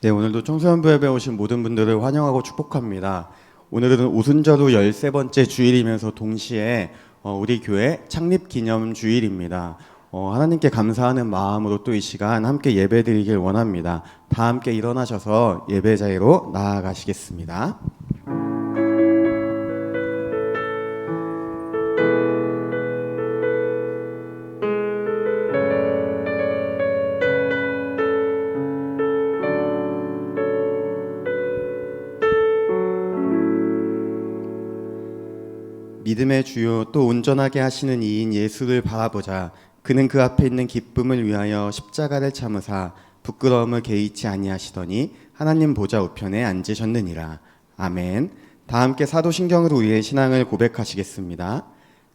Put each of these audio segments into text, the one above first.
네, 오늘도 청소년부 예배 오신 모든 분들을 환영하고 축복합니다. 오늘은 오순절 후 13번째 주일이면서 동시에 우리 교회 창립 기념 주일입니다. 하나님께 감사하는 마음으로 또 이 시간 함께 예배 드리길 원합니다. 다 함께 일어나셔서 예배 자리로 나아가시겠습니다. 믿음의 주요 또 온전하게 하시는 이인 예수를 바라보자. 그는 그 앞에 있는 기쁨을 위하여 십자가를 참으사 부끄러움을 개의치 아니하시더니 하나님 보좌 우편에 앉으셨느니라. 아멘. 다 함께 사도신경으로 우리의 신앙을 고백하시겠습니다.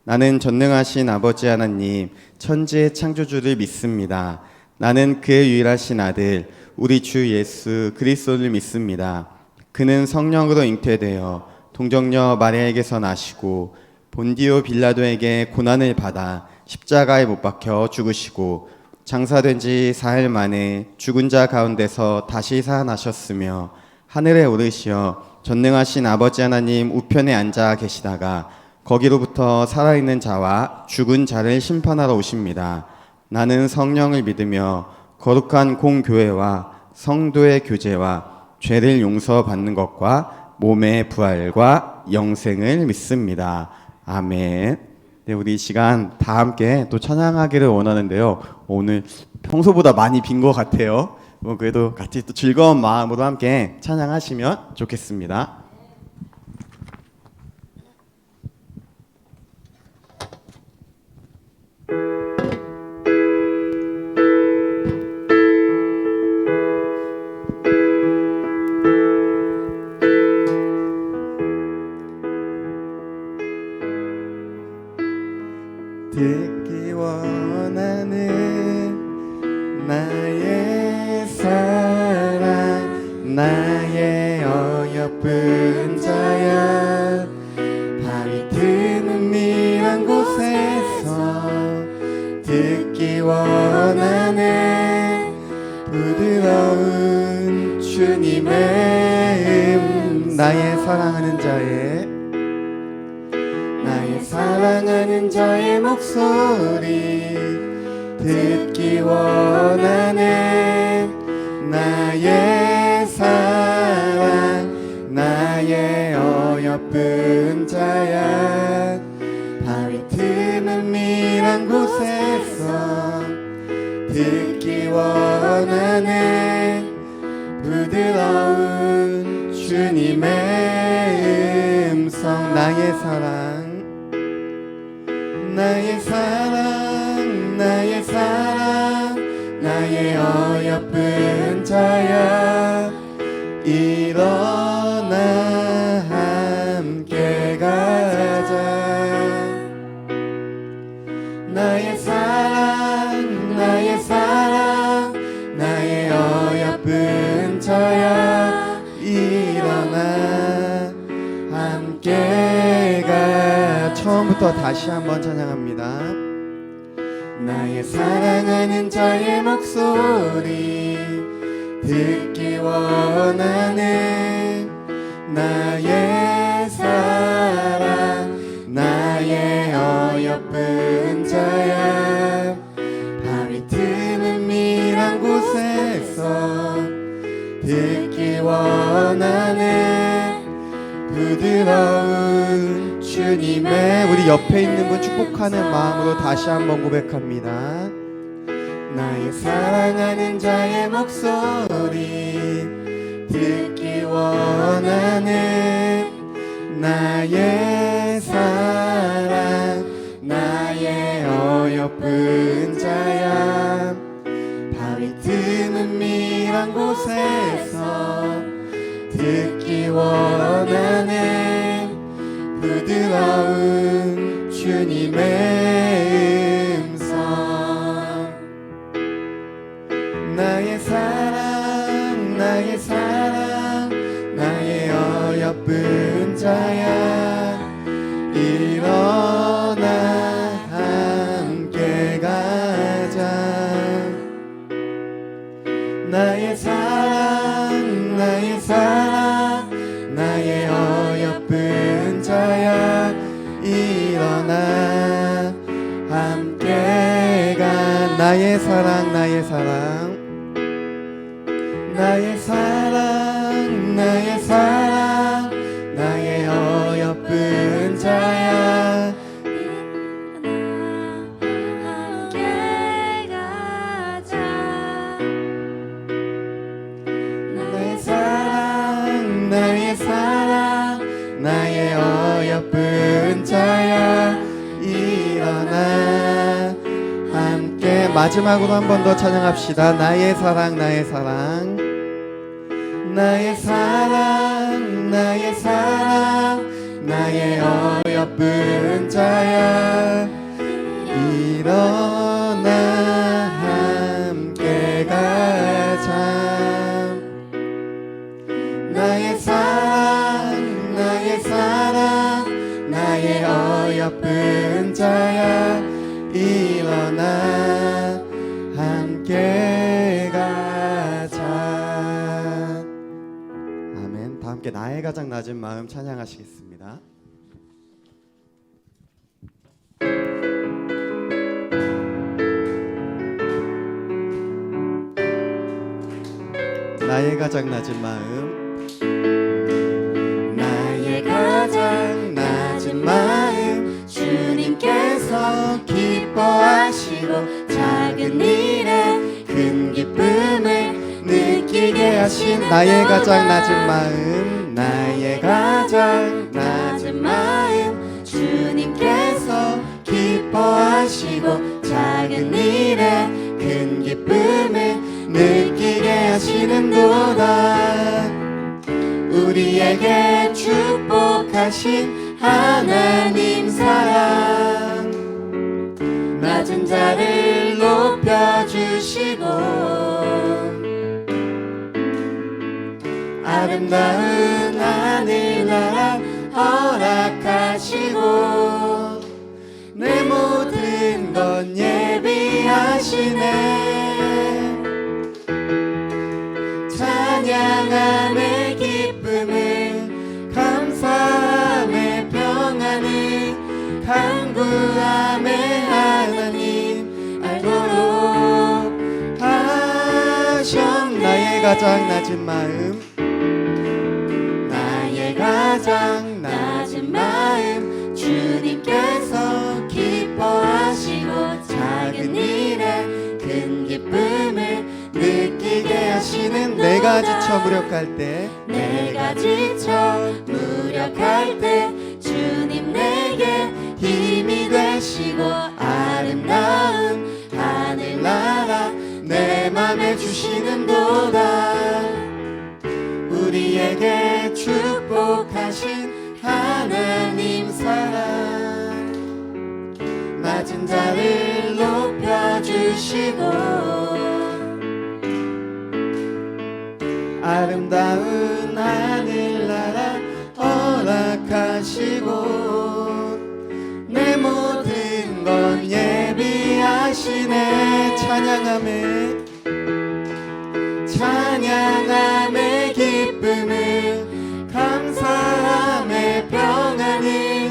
나는 전능하신 아버지 하나님 천지의 창조주를 믿습니다. 나는 그의 유일하신 아들 우리 주 예수 그리스도를 믿습니다. 그는 성령으로 잉태되어 동정녀 마리아에게서 나시고 본디오 빌라도에게 고난을 받아 십자가에 못 박혀 죽으시고 장사된 지 4일 만에 죽은 자 가운데서 다시 살아나셨으며 하늘에 오르시어 전능하신 아버지 하나님 우편에 앉아 계시다가 거기로부터 살아있는 자와 죽은 자를 심판하러 오십니다. 나는 성령을 믿으며 거룩한 공교회와 성도의 교제와 죄를 용서받는 것과 몸의 부활과 영생을 믿습니다. 아멘. 네, 우리 이 시간 다 함께 또 찬양하기를 원하는데요. 오늘 평소보다 많이 빈 것 같아요. 그래도 같이 또 즐거운 마음으로 함께 찬양하시면 좋겠습니다. 듣기 원하는 나의 사랑 나의 어여쁜 자야 밤이 드는 미란 곳에서 듣기 원하는 부드러운 주님의 나의 사랑하는 자의 사랑하는 자의 목소리 듣기 원하는 나의 사랑 나의 어여쁜 자야 밤이 드는 미란 곳에서 듣기 원하는 부드러운 주님의 음성 나의 사랑 나의 사랑 나의 사랑 나의 어여쁜 자야 일어나 함께 가자 나의 사랑 나의 사랑 나의 어여쁜 자야 일어나 함께 가자 처음부터 다시 한번 찬양합니다. 나의 사랑하는 자의 목소리 듣기 원하는 나의 사랑 나의 어여쁜 자야 밤이 드는 미란 곳에서 듣기 원하는 부드러운 주님의 우리 옆에 있는 분 축복하는 마음으로 다시 한번 고백합니다. 나의 사랑하는 자의 목소리 듣기 원하는 나의 사랑 나의 어여쁜 자야 밤이 드는 미란 곳에서 듣기 원하는 부드러운 주님의 음성 나의 사랑 나의 사랑 나의 어여쁜 자야 일어나 함께 가자 나의 사랑 나의 사랑 나의 어여쁜 자야 일어나 함께 가 나의 사랑 나의 사랑 나의 사랑 나의 사랑 나의 어여쁜 자야 함께 가자 나의 사랑 나의 사랑 나의 어여쁜 자야 일어나 함께 마지막으로 한 번 더 찬양합시다. 나의 사랑 나의 사랑 나의 사랑 나의 사랑 나의 어여쁜 자야 일어나 함께 가자 나의 사랑 나의 사랑 나의 어여쁜 자야 일어나 함께 가자. 아멘. 다 함께 나의 가장 낮은 마음 찬양하시겠습니다. 나의 가장 낮은 마음 나의 가장 낮은 마음 주님께서 기뻐하시고 작은 일에 큰 기쁨을 느끼게 하신 나의 가장 낮은 마음 나의 가장 낮은 마음 주님께서 기뻐하시고 작은 일에 큰 기쁨을 느끼게 하시는도다 우리에게 축복하신 하나님 사랑 낮은 자를 높여주시고 아름다운 하늘나라 허락하시고 내 모든 건 예비하시네 찬양함의 기쁨을 감사함의 평안을 간구함의 하나님 알도록 하셨 나의 가장 낮은 마음 나의 가장 낮은 마음 주님께서 기뻐하시고 작은 일에 큰 기쁨을 느끼게 하시는 내가 지쳐 무력할 때 내가 지쳐 무력할 때 주님 내게 힘이 되시고 아름다운 하늘나라 내 맘에 주시는도다 우리에게 축복하신 하나님 사랑 낮은 자를 높여주시고 아름다운 하늘나라 허락하시고 내 모든 건 예비하시네 찬양함의 기쁨을 감사함의 평안을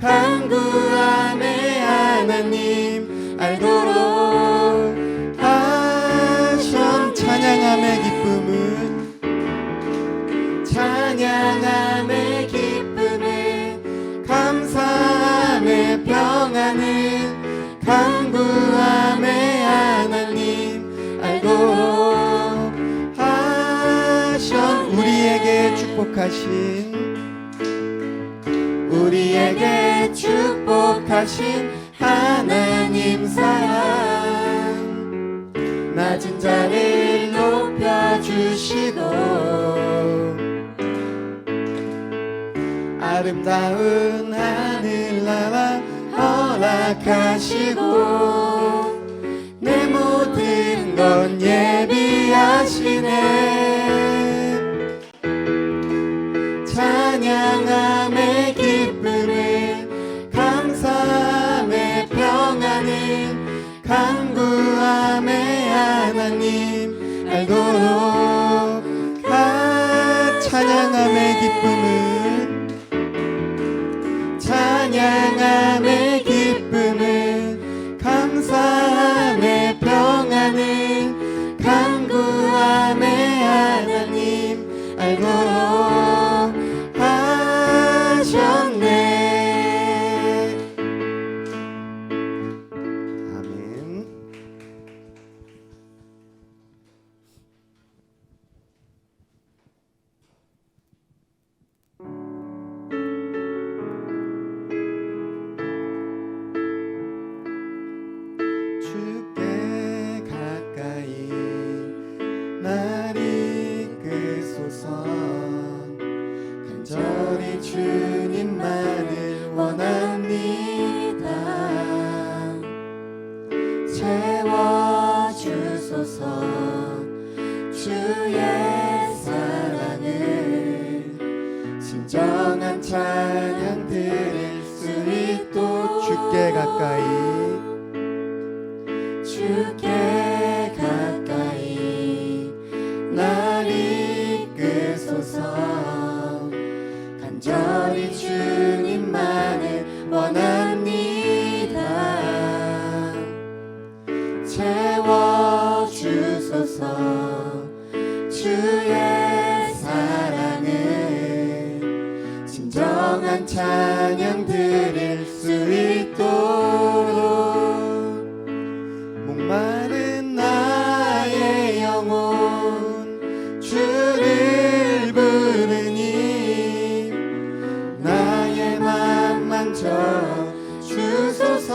간구함의 하나님 알도록 하셨 찬양함의 기쁨을 찬양함의 기쁨을 감사함의 평안을 간구함의 하나님 알도록 하셨 우리에게 축복하신 하나님 사랑 낮은 자를 높여주시고 아름다운 하늘나라 허락하시고 내 모든 건 예비하시네 찬양함의 기쁨을 감사함의 평안을 간구함의 하나님 알도록 찬양함의 기쁨을 찬양함의 기쁨을 감사함의 평안을 간구함의 하나님 알고 하셨네. 아멘. 주께 가까이 날 이끄소서. 간절히 주님만을 원합니다. 채워주소서. 주의 사랑을 진정한 찬양 드릴 수 있도록 주께 가까이 주께 가까이 날 이끄소서. 간절히 주님만을 원합니다. 채워주소서. 주의 사랑을 진정한 찬양 드릴 수 있도록 목마른 나의 영혼 주를 부르니 나의 맘 만져 주소서.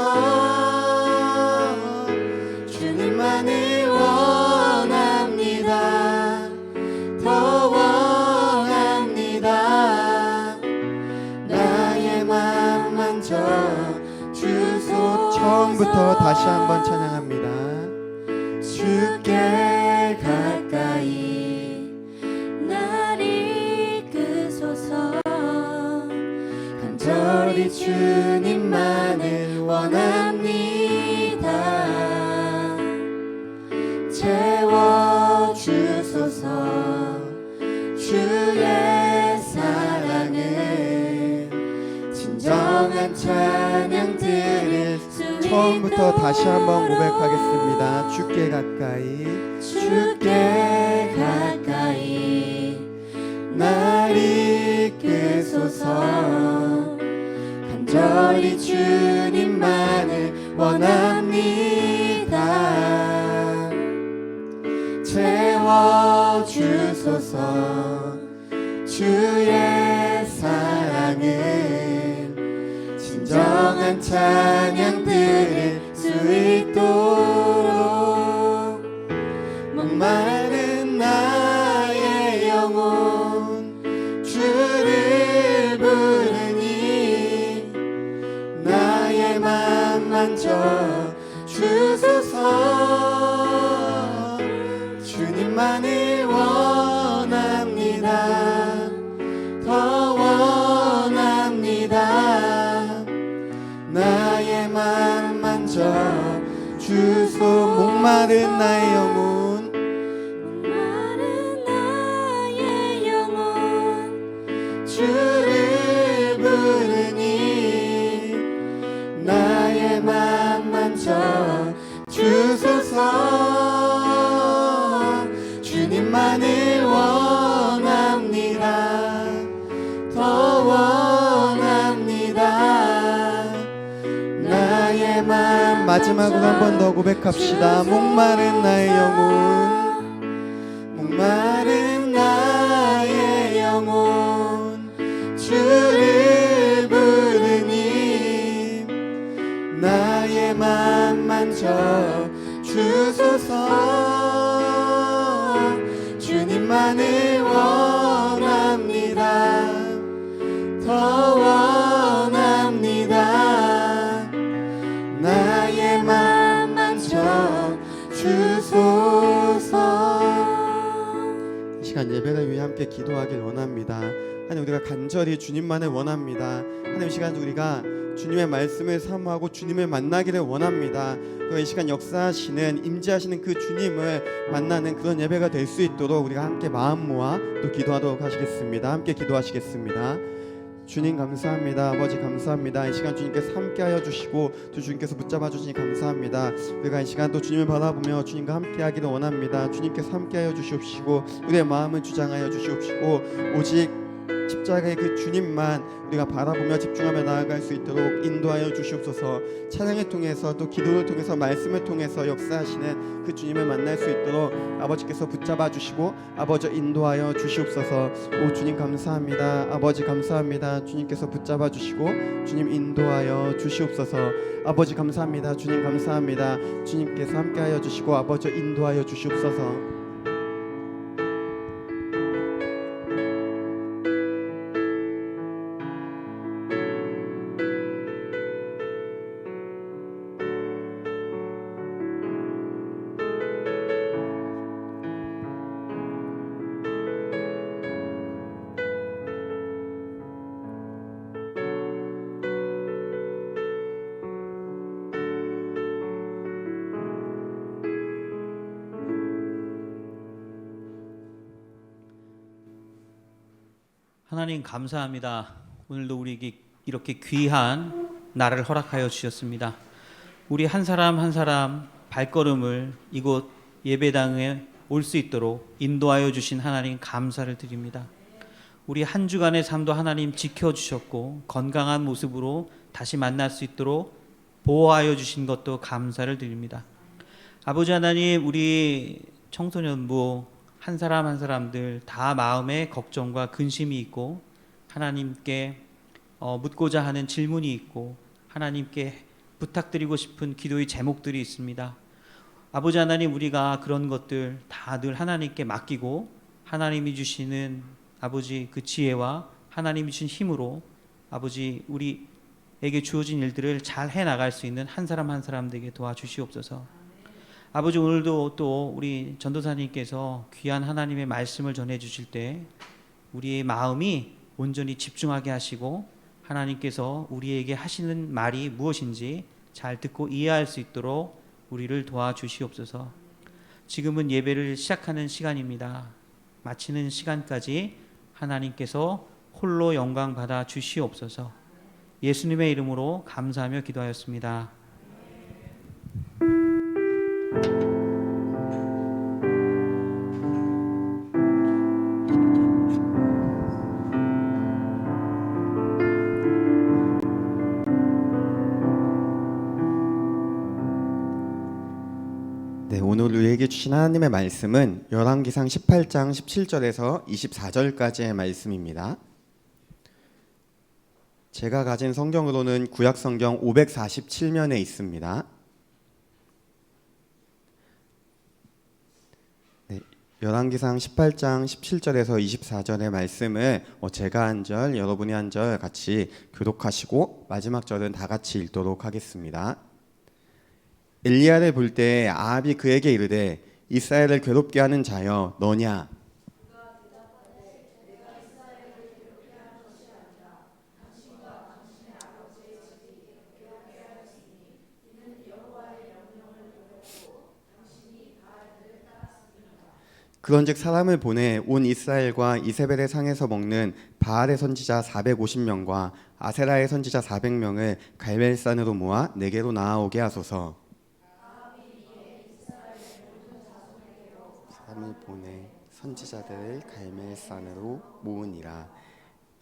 주님만을 원합니다. 더 원합니다. 나의 맘 만져 주소서. 처음부터 다시 한번 찬양합니다. 주께 가까이 날 이끄소서. 간절히 주님만을 원합니다. 채워주소서. 주의 사랑을 진정한 찬양 드릴 처음부터 다시 한번 고백하겠습니다. 주께 가까이 주께 가까이 날 이끄소서. 간절히 주님만을 원합니다. 채워주소서. 주의 사랑을 진정한 찬양 드릴 수 있도록 목마른 나의 영혼 주를 부르니 나의 맘 만져 주소서. 주님만을 원합니다. 더 원합니다. 나의 맘 만져 주소. 목마른 나의 영혼 목마른 나의 영혼 주를 부르니 나의 맘 만져 주소서. 주님만을 원합니다. 더 원합니다. 나의 맘 마지막으로 한 번 더 고백합시다. 목마른 나의 영혼 목마른 나의 영혼 주를 부르니 나의 맘 만져 주소서. 주님만을 원합니다. 더 원합니다. 나의 맘 만져 주소서. 이 시간 예배를 위해 함께 기도하길 원합니다. 하나님, 우리가 간절히 주님만을 원합니다. 하나님, 이 시간 우리가 주님의 말씀을 사모하고 주님을 만나기를 원합니다. 그리고 이 시간 역사하시는 임재하시는 그 주님을 만나는 그런 예배가 될 수 있도록 우리가 함께 마음 모아 또 기도하도록 하시겠습니다. 함께 기도하시겠습니다. 주님 감사합니다. 아버지 감사합니다. 이 시간 주님께서 함께하여 주시고 또 주님께서 붙잡아 주시니 감사합니다. 우리가 이 시간 또 주님을 바라보며 주님과 함께하기를 원합니다. 주님께서 함께하여 주시옵시고 우리의 마음을 주장하여 주시옵시고 오직 십자가의 그 주님만 우리가 바라보며 집중하며 나아갈 수 있도록 인도하여 주시옵소서. 찬양을 통해서 또 기도를 통해서 말씀을 통해서 역사하시는 그 주님을 만날 수 있도록 아버지께서 붙잡아 주시고 아버지 인도하여 주시옵소서. 오 주님 감사합니다. 아버지 감사합니다. 주님께서 붙잡아 주시고 주님 인도하여 주시옵소서. 아버지 감사합니다. 주님 감사합니다. 주님께서 함께하여 주시고 아버지 인도하여 주시옵소서. 하나님 감사합니다. 오늘도 우리에게 이렇게 귀한 날을 허락하여 주셨습니다. 우리 한 사람 한 사람 발걸음을 이곳 예배당에 올 수 있도록 인도하여 주신 하나님 감사를 드립니다. 우리 한 주간의 삶도 하나님 지켜주셨고 건강한 모습으로 다시 만날 수 있도록 보호하여 주신 것도 감사를 드립니다. 아버지 하나님, 우리 청소년부 한 사람 한 사람들 다 마음에 걱정과 근심이 있고 하나님께 묻고자 하는 질문이 있고 하나님께 부탁드리고 싶은 기도의 제목들이 있습니다. 아버지 하나님, 우리가 그런 것들 다 늘 하나님께 맡기고 하나님이 주시는 아버지 그 지혜와 하나님이 주신 힘으로 아버지 우리에게 주어진 일들을 잘 해나갈 수 있는 한 사람 한 사람에게 도와주시옵소서. 아버지, 오늘도 또 우리 전도사님께서 귀한 하나님의 말씀을 전해 주실 때 우리의 마음이 온전히 집중하게 하시고 하나님께서 우리에게 하시는 말이 무엇인지 잘 듣고 이해할 수 있도록 우리를 도와주시옵소서. 지금은 예배를 시작하는 시간입니다. 마치는 시간까지 하나님께서 홀로 영광 받아 주시옵소서. 예수님의 이름으로 감사하며 기도하였습니다. 네, 오늘 우리에게 주신 하나님의 말씀은 열왕기상 18장 17절에서 24절까지의 말씀입니다. 제가 가진 성경으로는 구약 성경 547면에 있습니다. 네, 열왕기상 18장 17절에서 24절의 말씀을 제가 한 절, 여러분이 한 절 같이 교독하시고 마지막 절은 다 같이 읽도록 하겠습니다. 엘리야를 볼 때 아합이 그에게 이르되 이스라엘을 괴롭게 하는 자여 너냐? 그런즉 사람을 보내 온 이스라엘과 이세벨의 상에서 먹는 바알의 선지자 450명과 아세라의 선지자 400명을 갈멜산으로 모아 내게로 나아오게 하소서. 사람을 보내 선지자들을 갈멜산으로 모으니라.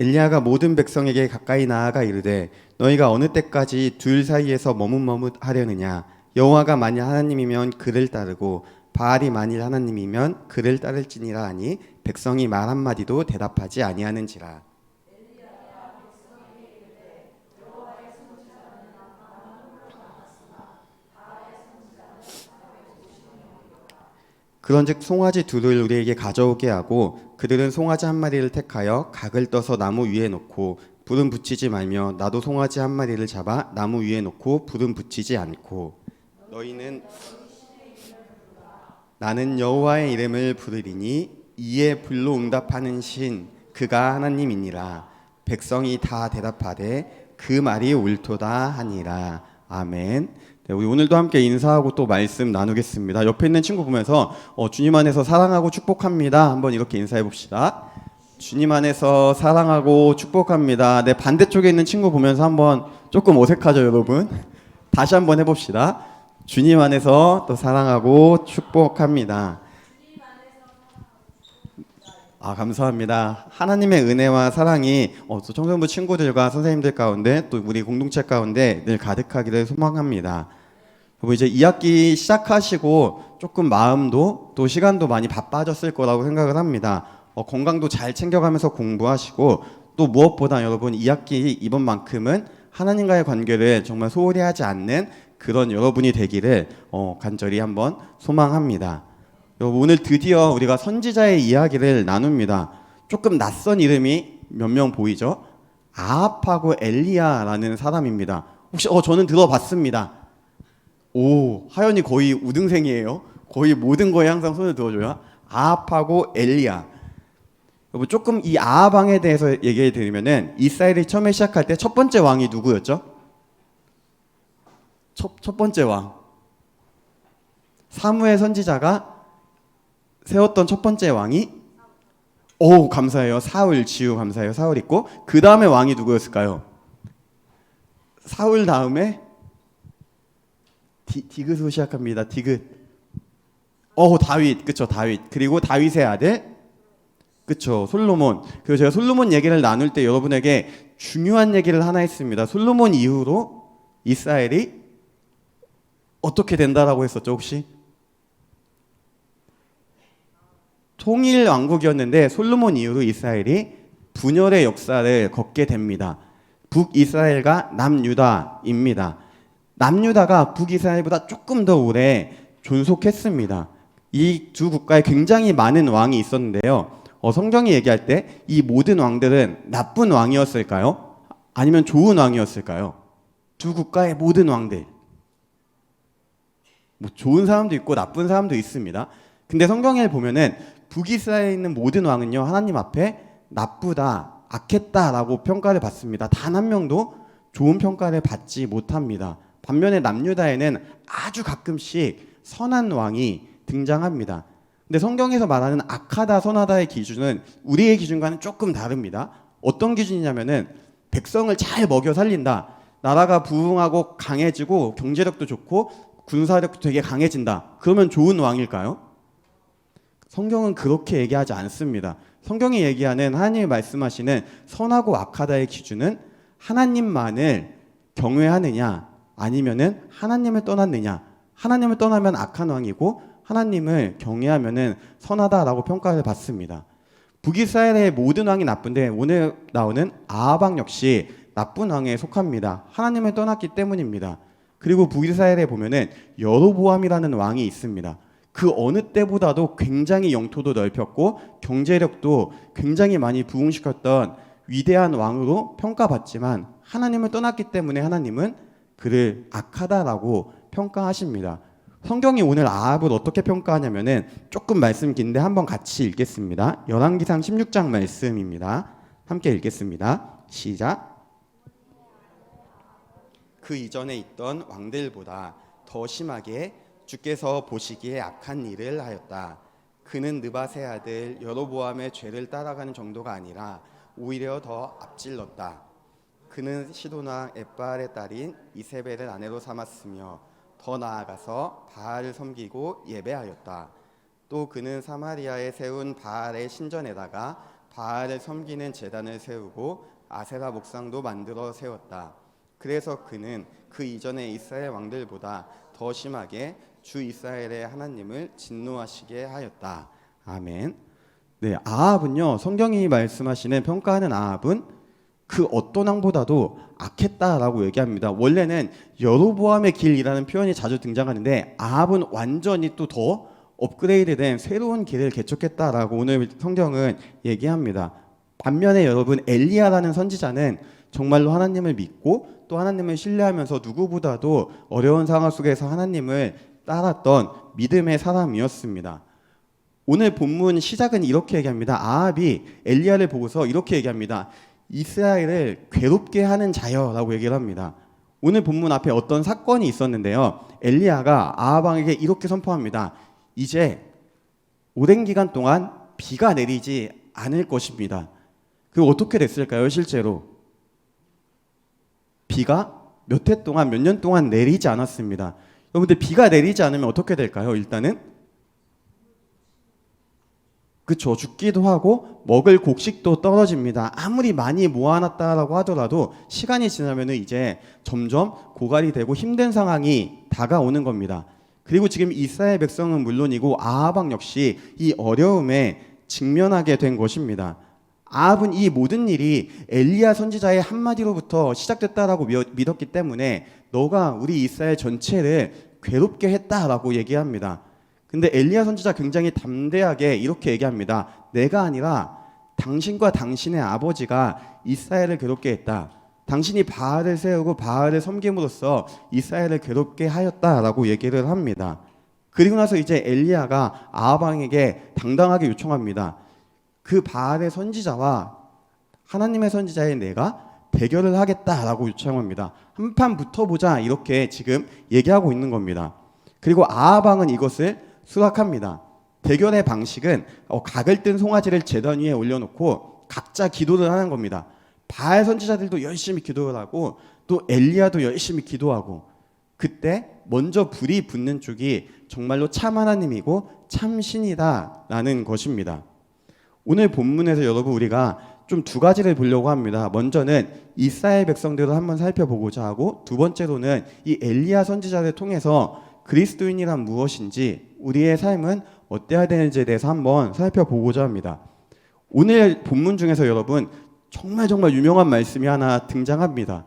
엘리야가 모든 백성에게 가까이 나아가 이르되 너희가 어느 때까지 둘 사이에서 머뭇머뭇하려느냐? 여호와가 만일 하나님이면 그를 따르고 바알이 만일 하나님이면 그를 따를지니라 하니 백성이 말 한마디도 대답하지 아니하는지라. 그런즉 송아지 둘을 우리에게 가져오게 하고 그들은 송아지 한 마리를 택하여 각을 떠서 나무 위에 놓고 불은 붙이지 말며 나도 송아지 한 마리를 잡아 나무 위에 놓고 불은 붙이지 않고 너희는 나는 여호와의 이름을 부르리니 이에 불로 응답하는 신 그가 하나님이니라. 백성이 다 대답하되 그 말이 옳도다 하니라. 아멘. 네, 우리 오늘도 함께 인사하고 또 말씀 나누겠습니다. 옆에 있는 친구 보면서 주님 안에서 사랑하고 축복합니다. 한번 이렇게 인사해 봅시다. 주님 안에서 사랑하고 축복합니다. 네, 반대쪽에 있는 친구 보면서 한번 조금 어색하죠, 여러분? 다시 한번 해봅시다. 주님 안에서 또 사랑하고 축복합니다. 감사합니다. 하나님의 은혜와 사랑이 또 청소년부 친구들과 선생님들 가운데 또 우리 공동체 가운데 늘 가득하기를 소망합니다. 여러분 이제 2학기 시작하시고 조금 마음도 또 시간도 많이 바빠졌을 거라고 생각을 합니다. 건강도 잘 챙겨가면서 공부하시고 또 무엇보다 여러분 2학기 이번만큼은 하나님과의 관계를 정말 소홀히 하지 않는 그런 여러분이 되기를 간절히 한번 소망합니다. 오늘 드디어 우리가 선지자의 이야기를 나눕니다. 조금 낯선 이름이 몇 명 보이죠? 아합하고 엘리야라는 사람입니다. 혹시 저는 들어봤습니다. 오, 하연이 거의 우등생이에요. 거의 모든 거에 항상 손을 들어줘요. 아합하고 엘리야. 여러분 조금 이 아합 왕에 대해서 얘기해 드리면은 이스라엘이 처음에 시작할 때 첫 번째 왕이 누구였죠? 첫 번째 왕. 사무엘 선지자가 세웠던 첫 번째 왕이 감사해요. 사울 지우 감사해요. 사울 있고 그 다음에 왕이 누구였을까요? 사울 다음에 디귿으로 시작합니다. 디귿. 다윗. 그쵸, 다윗. 그리고 다윗의 아들 그쵸, 솔로몬. 그리고 제가 솔로몬 얘기를 나눌 때 여러분에게 중요한 얘기를 하나 했습니다. 솔로몬 이후로 이스라엘이 어떻게 된다라고 했었죠, 혹시? 통일 왕국이었는데 솔로몬 이후로 이스라엘이 분열의 역사를 걷게 됩니다. 북이스라엘과 남유다입니다. 남유다가 북이스라엘보다 조금 더 오래 존속했습니다. 이 두 국가에 굉장히 많은 왕이 있었는데요. 성경이 얘기할 때 이 모든 왕들은 나쁜 왕이었을까요? 아니면 좋은 왕이었을까요? 두 국가의 모든 왕들. 좋은 사람도 있고 나쁜 사람도 있습니다. 근데 성경에 보면은 북이스라엘에 있는 모든 왕은요, 하나님 앞에 나쁘다, 악했다라고 평가를 받습니다. 단 한 명도 좋은 평가를 받지 못합니다. 반면에 남유다에는 아주 가끔씩 선한 왕이 등장합니다. 근데 성경에서 말하는 악하다, 선하다의 기준은 우리의 기준과는 조금 다릅니다. 어떤 기준이냐면은 백성을 잘 먹여 살린다. 나라가 부흥하고 강해지고 경제력도 좋고 군사력도 되게 강해진다. 그러면 좋은 왕일까요? 성경은 그렇게 얘기하지 않습니다. 성경이 얘기하는 하나님이 말씀하시는 선하고 악하다의 기준은 하나님만을 경외하느냐 아니면은 하나님을 떠났느냐. 하나님을 떠나면 악한 왕이고 하나님을 경외하면은 선하다라고 평가를 받습니다. 북이스라엘의 모든 왕이 나쁜데 오늘 나오는 아합 왕 역시 나쁜 왕에 속합니다. 하나님을 떠났기 때문입니다. 그리고 북이스라엘에 보면은 여로보암이라는 왕이 있습니다. 그 어느 때보다도 굉장히 영토도 넓혔고 경제력도 굉장히 많이 부흥시켰던 위대한 왕으로 평가받지만 하나님을 떠났기 때문에 하나님은 그를 악하다라고 평가하십니다. 성경이 오늘 아합을 어떻게 평가하냐면은 조금 말씀 긴데 한번 같이 읽겠습니다. 열왕기상 16장 말씀입니다. 함께 읽겠습니다. 시작. 그 이전에 있던 왕들보다 더 심하게 주께서 보시기에 악한 일을 하였다. 그는 느밧의 아들 여로보암의 죄를 따라가는 정도가 아니라 오히려 더 앞질렀다. 그는 시도나 엣바알의 딸인 이세벨을 아내로 삼았으며 더 나아가서 바알을 섬기고 예배하였다. 또 그는 사마리아에 세운 바알의 신전에다가 바알을 섬기는 제단을 세우고 아세라 목상도 만들어 세웠다. 그래서 그는 그 이전의 이스라엘 왕들보다 더 심하게 주 이스라엘의 하나님을 진노하시게 하였다. 아멘. 네, 아합은요, 성경이 말씀하시는 평가하는 아합은 그 어떤 왕보다도 악했다라고 얘기합니다. 원래는 여로보암의 길이라는 표현이 자주 등장하는데 아합은 완전히 또 더 업그레이드된 새로운 길을 개척했다라고 오늘 성경은 얘기합니다. 반면에 여러분 엘리야라는 선지자는 정말로 하나님을 믿고 또 하나님을 신뢰하면서 누구보다도 어려운 상황 속에서 하나님을 따랐던 믿음의 사람이었습니다. 오늘 본문 시작은 이렇게 얘기합니다. 아합이 엘리야를 보고서 이렇게 얘기합니다. 이스라엘을 괴롭게 하는 자여라고 얘기를 합니다. 오늘 본문 앞에 어떤 사건이 있었는데요. 엘리야가 아합 왕에게 이렇게 선포합니다. 이제 오랜 기간 동안 비가 내리지 않을 것입니다. 그리고 어떻게 됐을까요? 실제로 비가 몇 해 동안, 몇 년 동안 내리지 않았습니다. 여러분들, 비가 내리지 않으면 어떻게 될까요? 일단은 그쵸, 죽기도 하고 먹을 곡식도 떨어집니다. 아무리 많이 모아놨다라고 하더라도 시간이 지나면 이제 점점 고갈이 되고 힘든 상황이 다가오는 겁니다. 그리고 지금 이스라엘 백성은 물론이고 아합 왕 역시 이 어려움에 직면하게 된 것입니다. 아합은 이 모든 일이 엘리야 선지자의 한마디로부터 시작됐다라고 믿었기 때문에 너가 우리 이스라엘 전체를 괴롭게 했다라고 얘기합니다. 근데 엘리야 선지자 굉장히 담대하게 이렇게 얘기합니다. 내가 아니라 당신과 당신의 아버지가 이스라엘을 괴롭게 했다. 당신이 바알을 세우고 바알을 섬김으로써 이스라엘을 괴롭게 하였다라고 얘기를 합니다. 그리고 나서 이제 엘리야가 아합 왕에게 당당하게 요청합니다. 그 바알의 선지자와 하나님의 선지자의 내가 대결을 하겠다라고 요청합니다. 한판 붙어보자, 이렇게 지금 얘기하고 있는 겁니다. 그리고 아합 왕은 이것을 수락합니다. 대결의 방식은 각을 뜬 송아지를 제단 위에 올려놓고 각자 기도를 하는 겁니다. 바알 선지자들도 열심히 기도를 하고 또 엘리야도 열심히 기도하고, 그때 먼저 불이 붙는 쪽이 정말로 참 하나님이고 참 신이다라는 것입니다. 오늘 본문에서 여러분, 우리가 좀 두 가지를 보려고 합니다. 먼저는 이스라엘 백성들을 한번 살펴보고자 하고, 두 번째로는 이 엘리야 선지자를 통해서 그리스도인이란 무엇인지, 우리의 삶은 어때야 되는지에 대해서 한번 살펴보고자 합니다. 오늘 본문 중에서 여러분, 정말 유명한 말씀이 하나 등장합니다.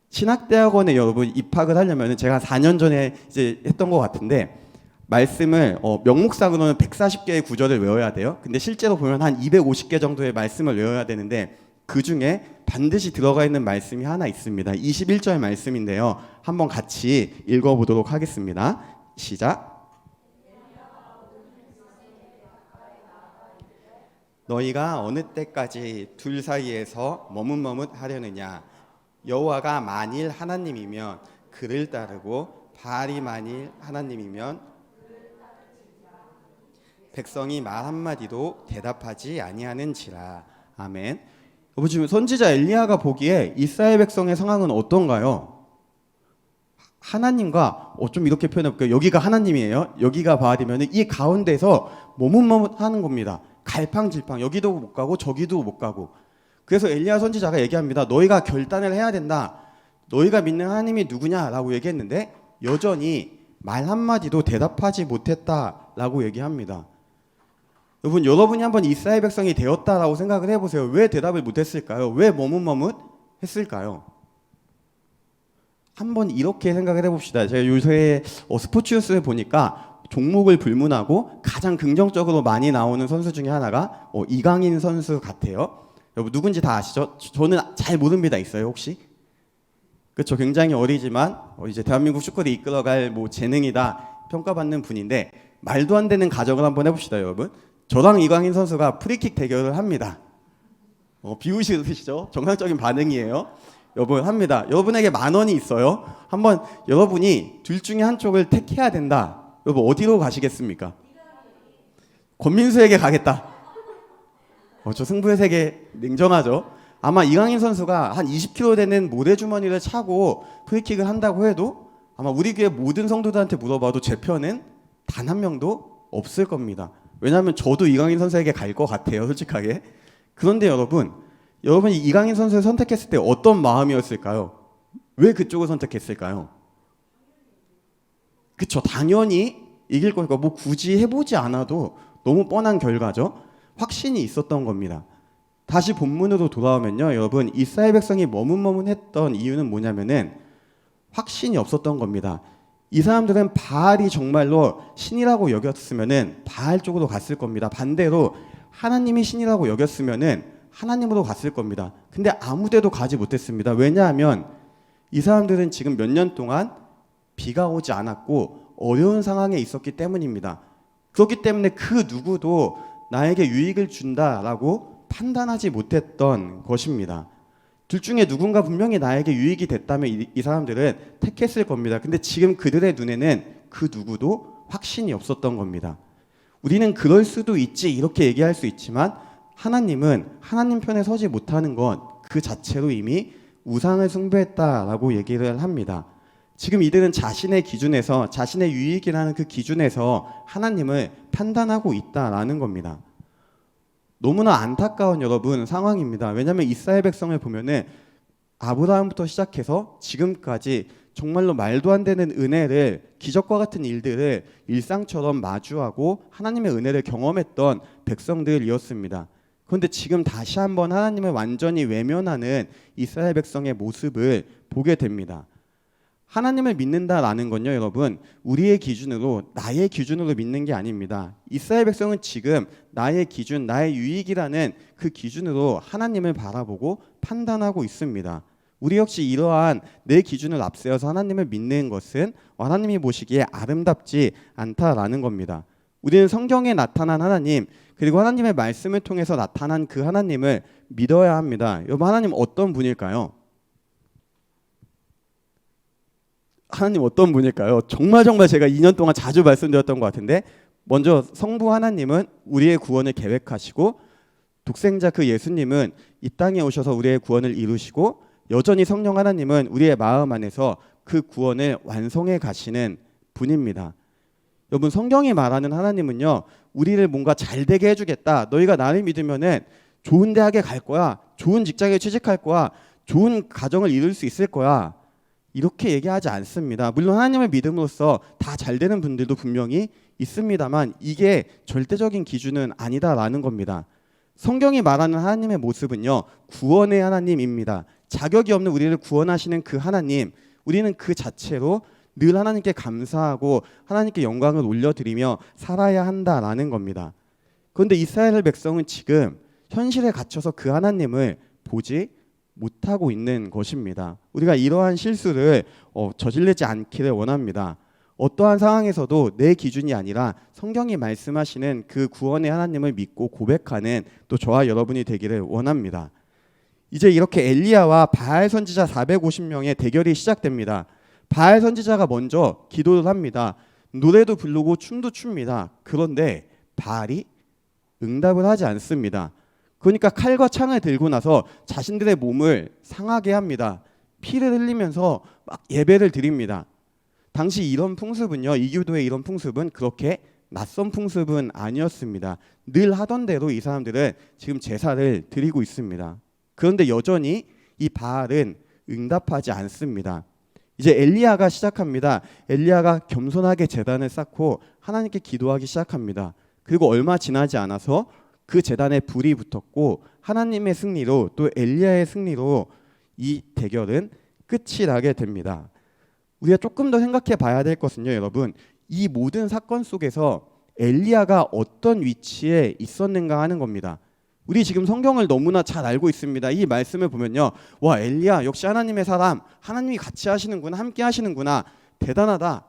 신학대학원에 여러분 입학을 하려면 제가 4년 전에 이제 했던 것 같은데, 말씀을 명목상으로는 140개의 구절을 외워야 돼요. 근데 실제로 보면 한 250개 정도의 말씀을 외워야 되는데, 그 중에 반드시 들어가 있는 말씀이 하나 있습니다. 21절 말씀인데요. 한번 같이 읽어보도록 하겠습니다. 시작. 너희가 어느 때까지 둘 사이에서 머뭇머뭇하려느냐. 여호와가 만일 하나님이면 그를 따르고 바알이 만일 하나님이면 백성이 말 한마디도 대답하지 아니하는지라. 아멘. 여러분, 지금 선지자 엘리야가 보기에 이스라엘 백성의 상황은 어떤가요? 하나님과 좀 이렇게 표현해볼게요. 여기가 하나님이에요. 여기가 바알이면 이 가운데서 머뭇머뭇하는 겁니다. 갈팡질팡, 여기도 못 가고 저기도 못 가고. 그래서 엘리야 선지자가 얘기합니다. 너희가 결단을 해야 된다. 너희가 믿는 하나님이 누구냐라고 얘기했는데 여전히 말 한마디도 대답하지 못했다라고 얘기합니다. 여러분이 한번 이스라엘 백성이 되었다라고 생각을 해보세요. 왜 대답을 못했을까요? 왜 머뭇머뭇했을까요? 한번 이렇게 생각을 해봅시다. 제가 요새 스포츠 뉴스를 보니까 종목을 불문하고 가장 긍정적으로 많이 나오는 선수 중에 하나가 이강인 선수 같아요. 여러분, 누군지 다 아시죠? 저는 잘 모릅니다. 있어요 혹시? 그렇죠. 굉장히 어리지만 이제 대한민국 축구를 이끌어갈 재능이다 평가받는 분인데, 말도 안 되는 가정을 한번 해봅시다. 여러분, 저랑 이강인 선수가 프리킥 대결을 합니다. 비웃으시죠? 정상적인 반응이에요. 여러분, 합니다. 여러분에게 10,000원이 있어요. 한번 여러분이 둘 중에 한쪽을 택해야 된다. 여러분, 어디로 가시겠습니까? 권민수에게 가겠다. 저 승부의 세계 냉정하죠. 아마 이강인 선수가 한 20kg 되는 모래주머니를 차고 프리킥을 한다고 해도 아마 우리 교회 모든 성도들한테 물어봐도 제 편은 단 한 명도 없을 겁니다. 왜냐하면 저도 이강인 선수에게 갈 것 같아요, 솔직하게. 그런데 여러분이 이강인 선수를 선택했을 때 어떤 마음이었을까요? 왜 그쪽을 선택했을까요? 그쵸, 당연히 이길 거니까 굳이 해보지 않아도 너무 뻔한 결과죠. 확신이 있었던 겁니다. 다시 본문으로 돌아오면요, 여러분, 이스라엘 백성이 머뭇머뭇했던 이유는 뭐냐면은 확신이 없었던 겁니다. 이 사람들은 바알이 정말로 신이라고 여겼으면은 바알 쪽으로 갔을 겁니다. 반대로 하나님이 신이라고 여겼으면은 하나님으로 갔을 겁니다. 근데 아무데도 가지 못했습니다. 왜냐하면 이 사람들은 지금 몇 년 동안 비가 오지 않았고 어려운 상황에 있었기 때문입니다. 그렇기 때문에 그 누구도 나에게 유익을 준다라고 판단하지 못했던 것입니다. 둘 중에 누군가 분명히 나에게 유익이 됐다면 이 사람들은 택했을 겁니다. 근데 지금 그들의 눈에는 그 누구도 확신이 없었던 겁니다. 우리는 그럴 수도 있지 이렇게 얘기할 수 있지만 하나님은 하나님 편에 서지 못하는 것 그 자체로 이미 우상을 숭배했다라고 얘기를 합니다. 지금 이들은 자신의 기준에서 자신의 유익이라는 그 기준에서 하나님을 판단하고 있다라는 겁니다. 너무나 안타까운 여러분 상황입니다. 왜냐하면 이스라엘 백성을 보면은 아브라함부터 시작해서 지금까지 정말로 말도 안 되는 은혜를 기적과 같은 일들을 일상처럼 마주하고 하나님의 은혜를 경험했던 백성들이었습니다. 그런데 지금 다시 한번 하나님을 완전히 외면하는 이스라엘 백성의 모습을 보게 됩니다. 하나님을 믿는다라는 건요, 여러분, 우리의 기준으로 나의 기준으로 믿는 게 아닙니다. 이스라엘 백성은 지금 나의 기준, 나의 유익이라는 그 기준으로 하나님을 바라보고 판단하고 있습니다. 우리 역시 이러한 내 기준을 앞세워서 하나님을 믿는 것은 하나님이 보시기에 아름답지 않다라는 겁니다. 우리는 성경에 나타난 하나님, 그리고 하나님의 말씀을 통해서 나타난 그 하나님을 믿어야 합니다. 여러분, 하나님 어떤 분일까요? 하나님 어떤 분일까요? 정말 제가 2년 동안 자주 말씀드렸던 것 같은데, 먼저 성부 하나님은 우리의 구원을 계획하시고 독생자 그 예수님은 이 땅에 오셔서 우리의 구원을 이루시고 여전히 성령 하나님은 우리의 마음 안에서 그 구원을 완성해 가시는 분입니다. 여러분, 성경이 말하는 하나님은요, 우리를 뭔가 잘되게 해주겠다, 너희가 나를 믿으면은 좋은 대학에 갈 거야, 좋은 직장에 취직할 거야, 좋은 가정을 이룰 수 있을 거야, 이렇게 얘기하지 않습니다. 물론 하나님을 믿음으로써 다 잘되는 분들도 분명히 있습니다만 이게 절대적인 기준은 아니다라는 겁니다. 성경이 말하는 하나님의 모습은요, 구원의 하나님입니다. 자격이 없는 우리를 구원하시는 그 하나님, 우리는 그 자체로 늘 하나님께 감사하고 하나님께 영광을 올려드리며 살아야 한다라는 겁니다. 그런데 이스라엘 백성은 지금 현실에 갇혀서 그 하나님을 보지 못하고 있는 것입니다. 우리가 이러한 실수를 저지르지 않기를 원합니다. 어떠한 상황에서도 내 기준이 아니라 성경이 말씀하시는 그 구원의 하나님을 믿고 고백하는 또 저와 여러분이 되기를 원합니다. 이제 이렇게 엘리야와 바알 선지자 450명의 대결이 시작됩니다. 바알 선지자가 먼저 기도를 합니다. 노래도 부르고 춤도 춥니다. 그런데 바알이 응답을 하지 않습니다. 그러니까 칼과 창을 들고 나서 자신들의 몸을 상하게 합니다. 피를 흘리면서 막 예배를 드립니다. 당시 이런 풍습은요, 이교도의 이런 풍습은 그렇게 낯선 풍습은 아니었습니다. 늘 하던 대로 이 사람들은 지금 제사를 드리고 있습니다. 그런데 여전히 이 바알은 응답하지 않습니다. 이제 엘리야가 시작합니다. 엘리야가 겸손하게 제단을 쌓고 하나님께 기도하기 시작합니다. 그리고 얼마 지나지 않아서 그 제단에 불이 붙었고 하나님의 승리로 또 엘리야의 승리로 이 대결은 끝이 나게 됩니다. 우리가 조금 더 생각해 봐야 될 것은요, 여러분, 이 모든 사건 속에서 엘리야가 어떤 위치에 있었는가 하는 겁니다. 우리 지금 성경을 너무나 잘 알고 있습니다. 이 말씀을 보면요, 와, 엘리야 역시 하나님의 사람, 하나님이 같이 하시는구나, 함께 하시는구나, 대단하다,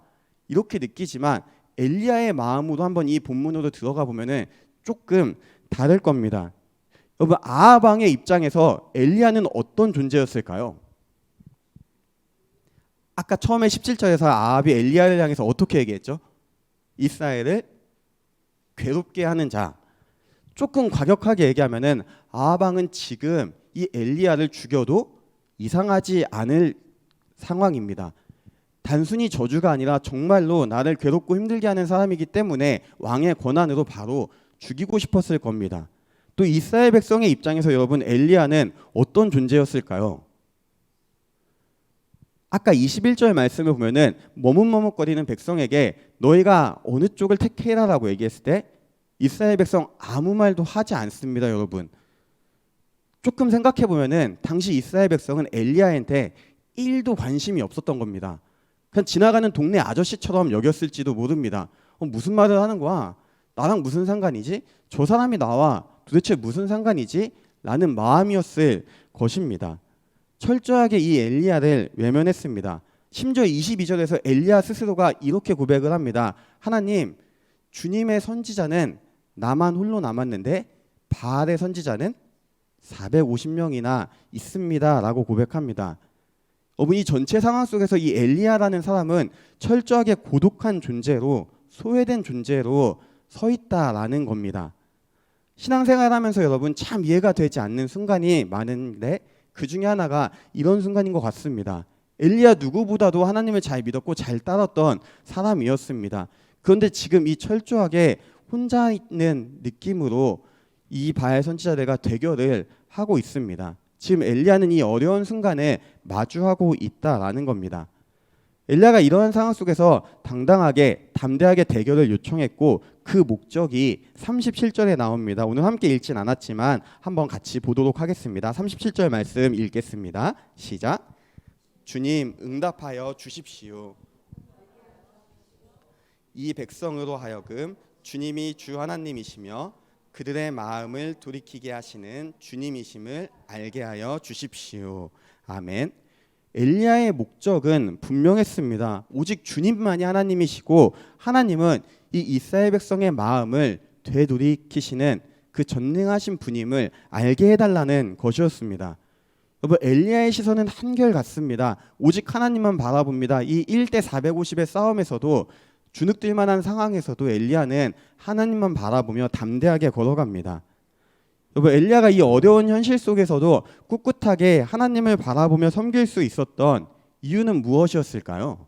이렇게 느끼지만 엘리야의 마음으로 한번 이 본문으로 들어가 보면은 조금 다를 겁니다. 여러분, 아합 왕의 입장에서 엘리야는 어떤 존재였을까요? 아까 처음에 17절에서 아합이 엘리야를 향해서 어떻게 얘기했죠? 이스라엘을 괴롭게 하는 자. 조금 과격하게 얘기하면은 아합 왕은 지금 이 엘리야를 죽여도 이상하지 않을 상황입니다. 단순히 저주가 아니라 정말로 나를 괴롭고 힘들게 하는 사람이기 때문에 왕의 권한으로 바로 죽이고 싶었을 겁니다. 또 이스라엘 백성의 입장에서 여러분, 엘리야는 어떤 존재였을까요? 아까 21절 말씀을 보면은 머뭇머뭇거리는 백성에게 너희가 어느 쪽을 택해라라고 얘기했을 때 이스라엘 백성 아무 말도 하지 않습니다, 여러분. 조금 생각해 보면은 당시 이스라엘 백성은 엘리야한테 1도 관심이 없었던 겁니다. 그냥 지나가는 동네 아저씨처럼 여겼을지도 모릅니다. 무슨 말을 하는 거야? 나랑 무슨 상관이지? 저 사람이 나와 도대체 무슨 상관이지? 라는 마음이었을 것입니다. 철저하게 이 엘리야를 외면했습니다. 심지어 22절에서 엘리야 스스로가 이렇게 고백을 합니다. 하나님, 주님의 선지자는 나만 홀로 남았는데 바알의 선지자는 450명이나 있습니다라고 고백합니다. 여러분, 이 전체 상황 속에서 이 엘리야라는 사람은 철저하게 고독한 존재로, 소외된 존재로 서 있다라는 겁니다. 신앙생활하면서 여러분 참 이해가 되지 않는 순간이 많은데 그 중에 하나가 이런 순간인 것 같습니다. 엘리야 누구보다도 하나님을 잘 믿었고 잘 따랐던 사람이었습니다. 그런데 지금 이 철저하게 혼자 있는 느낌으로 이 바알 선지자들과 대결을 하고 있습니다. 지금 엘리야는 이 어려운 순간에 마주하고 있다라는 겁니다. 엘리야가 이러한 상황 속에서 당당하게 담대하게 대결을 요청했고 그 목적이 37절에 나옵니다. 오늘 함께 읽진 않았지만 한번 같이 보도록 하겠습니다. 37절 말씀 읽겠습니다. 시작. 주님 응답하여 주십시오. 이 백성으로 하여금 주님이 주 하나님이시며 그들의 마음을 돌이키게 하시는 주님이심을 알게 하여 주십시오. 아멘. 엘리야의 목적은 분명했습니다. 오직 주님만이 하나님이시고 하나님은 이 이스라엘 백성의 마음을 되돌이키시는 그 전능하신 분임을 알게 해달라는 것이었습니다. 여러분, 엘리야의 시선은 한결같습니다. 오직 하나님만 바라봅니다. 이 1대 450의 싸움에서도 주눅들 만한 상황에서도 엘리야는 하나님만 바라보며 담대하게 걸어갑니다. 여러분, 엘리야가 이 어려운 현실 속에서도 꿋꿋하게 하나님을 바라보며 섬길 수 있었던 이유는 무엇이었을까요?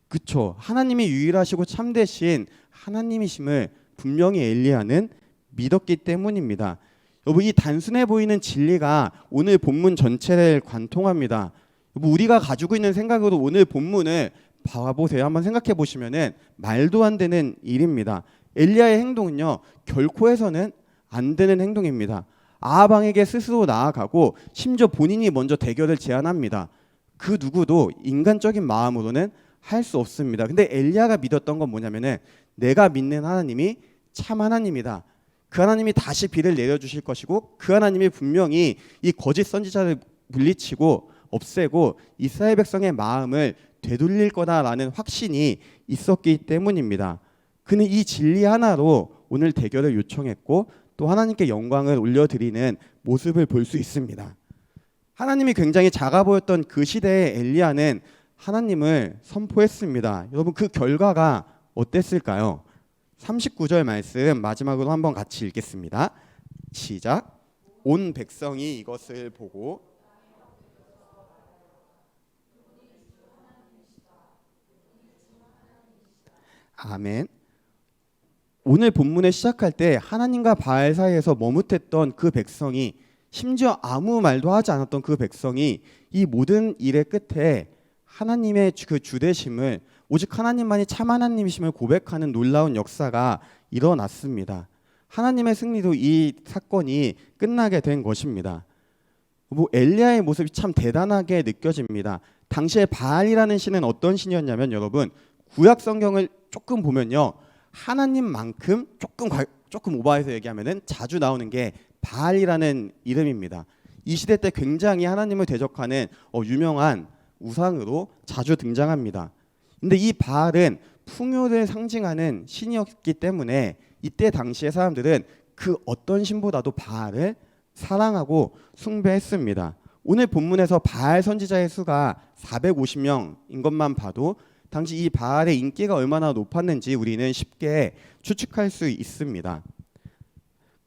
그쵸, 하나님이 유일하시고 참되신 하나님이심을 분명히 엘리야는 믿었기 때문입니다. 여러분, 이 단순해 보이는 진리가 오늘 본문 전체를 관통합니다. 여러분, 우리가 가지고 있는 생각으로 오늘 본문을 봐보세요. 한번 생각해 보시면은 말도 안 되는 일입니다. 엘리야의 행동은요, 결코 해서는 안 되는 행동입니다. 아합왕에게 스스로 나아가고 심지어 본인이 먼저 대결을 제안합니다. 그 누구도 인간적인 마음으로는 할 수 없습니다. 근데 엘리야가 믿었던 건 뭐냐면은 내가 믿는 하나님이 참 하나님이다. 그 하나님이 다시 비를 내려주실 것이고 그 하나님이 분명히 이 거짓 선지자를 물리치고 없애고 이스라엘 백성의 마음을 되돌릴 거다라는 확신이 있었기 때문입니다. 그는 이 진리 하나로 오늘 대결을 요청했고 또 하나님께 영광을 올려드리는 모습을 볼 수 있습니다. 하나님이 굉장히 작아 보였던 그 시대의 엘리야는 하나님을 선포했습니다. 여러분, 그 결과가 어땠을까요? 39절 말씀 마지막으로 한번 같이 읽겠습니다. 시작. 온 백성이 이것을 보고 아멘. 오늘 본문을 시작할 때 하나님과 바알 사이에서 머뭇했던 그 백성이, 심지어 아무 말도 하지 않았던 그 백성이 이 모든 일의 끝에 하나님의 그 주되심을, 오직 하나님만이 참 하나님이심을 고백하는 놀라운 역사가 일어났습니다. 하나님의 승리로 이 사건이 끝나게 된 것입니다. 엘리야의 모습이 참 대단하게 느껴집니다. 당시에 바알이라는 신은 어떤 신이었냐면, 여러분, 구약 성경을 조금 보면요, 하나님만큼 조금 오버해서 얘기하면은 자주 나오는 게 바알이라는 이름입니다. 이 시대 때 굉장히 하나님을 대적하는 유명한 우상으로 자주 등장합니다. 근데 이 바알은 풍요를 상징하는 신이었기 때문에 이때 당시의 사람들은 그 어떤 신보다도 바알을 사랑하고 숭배했습니다. 오늘 본문에서 바알 선지자의 수가 450명인 것만 봐도 당시 이 바알의 인기가 얼마나 높았는지 우리는 쉽게 추측할 수 있습니다.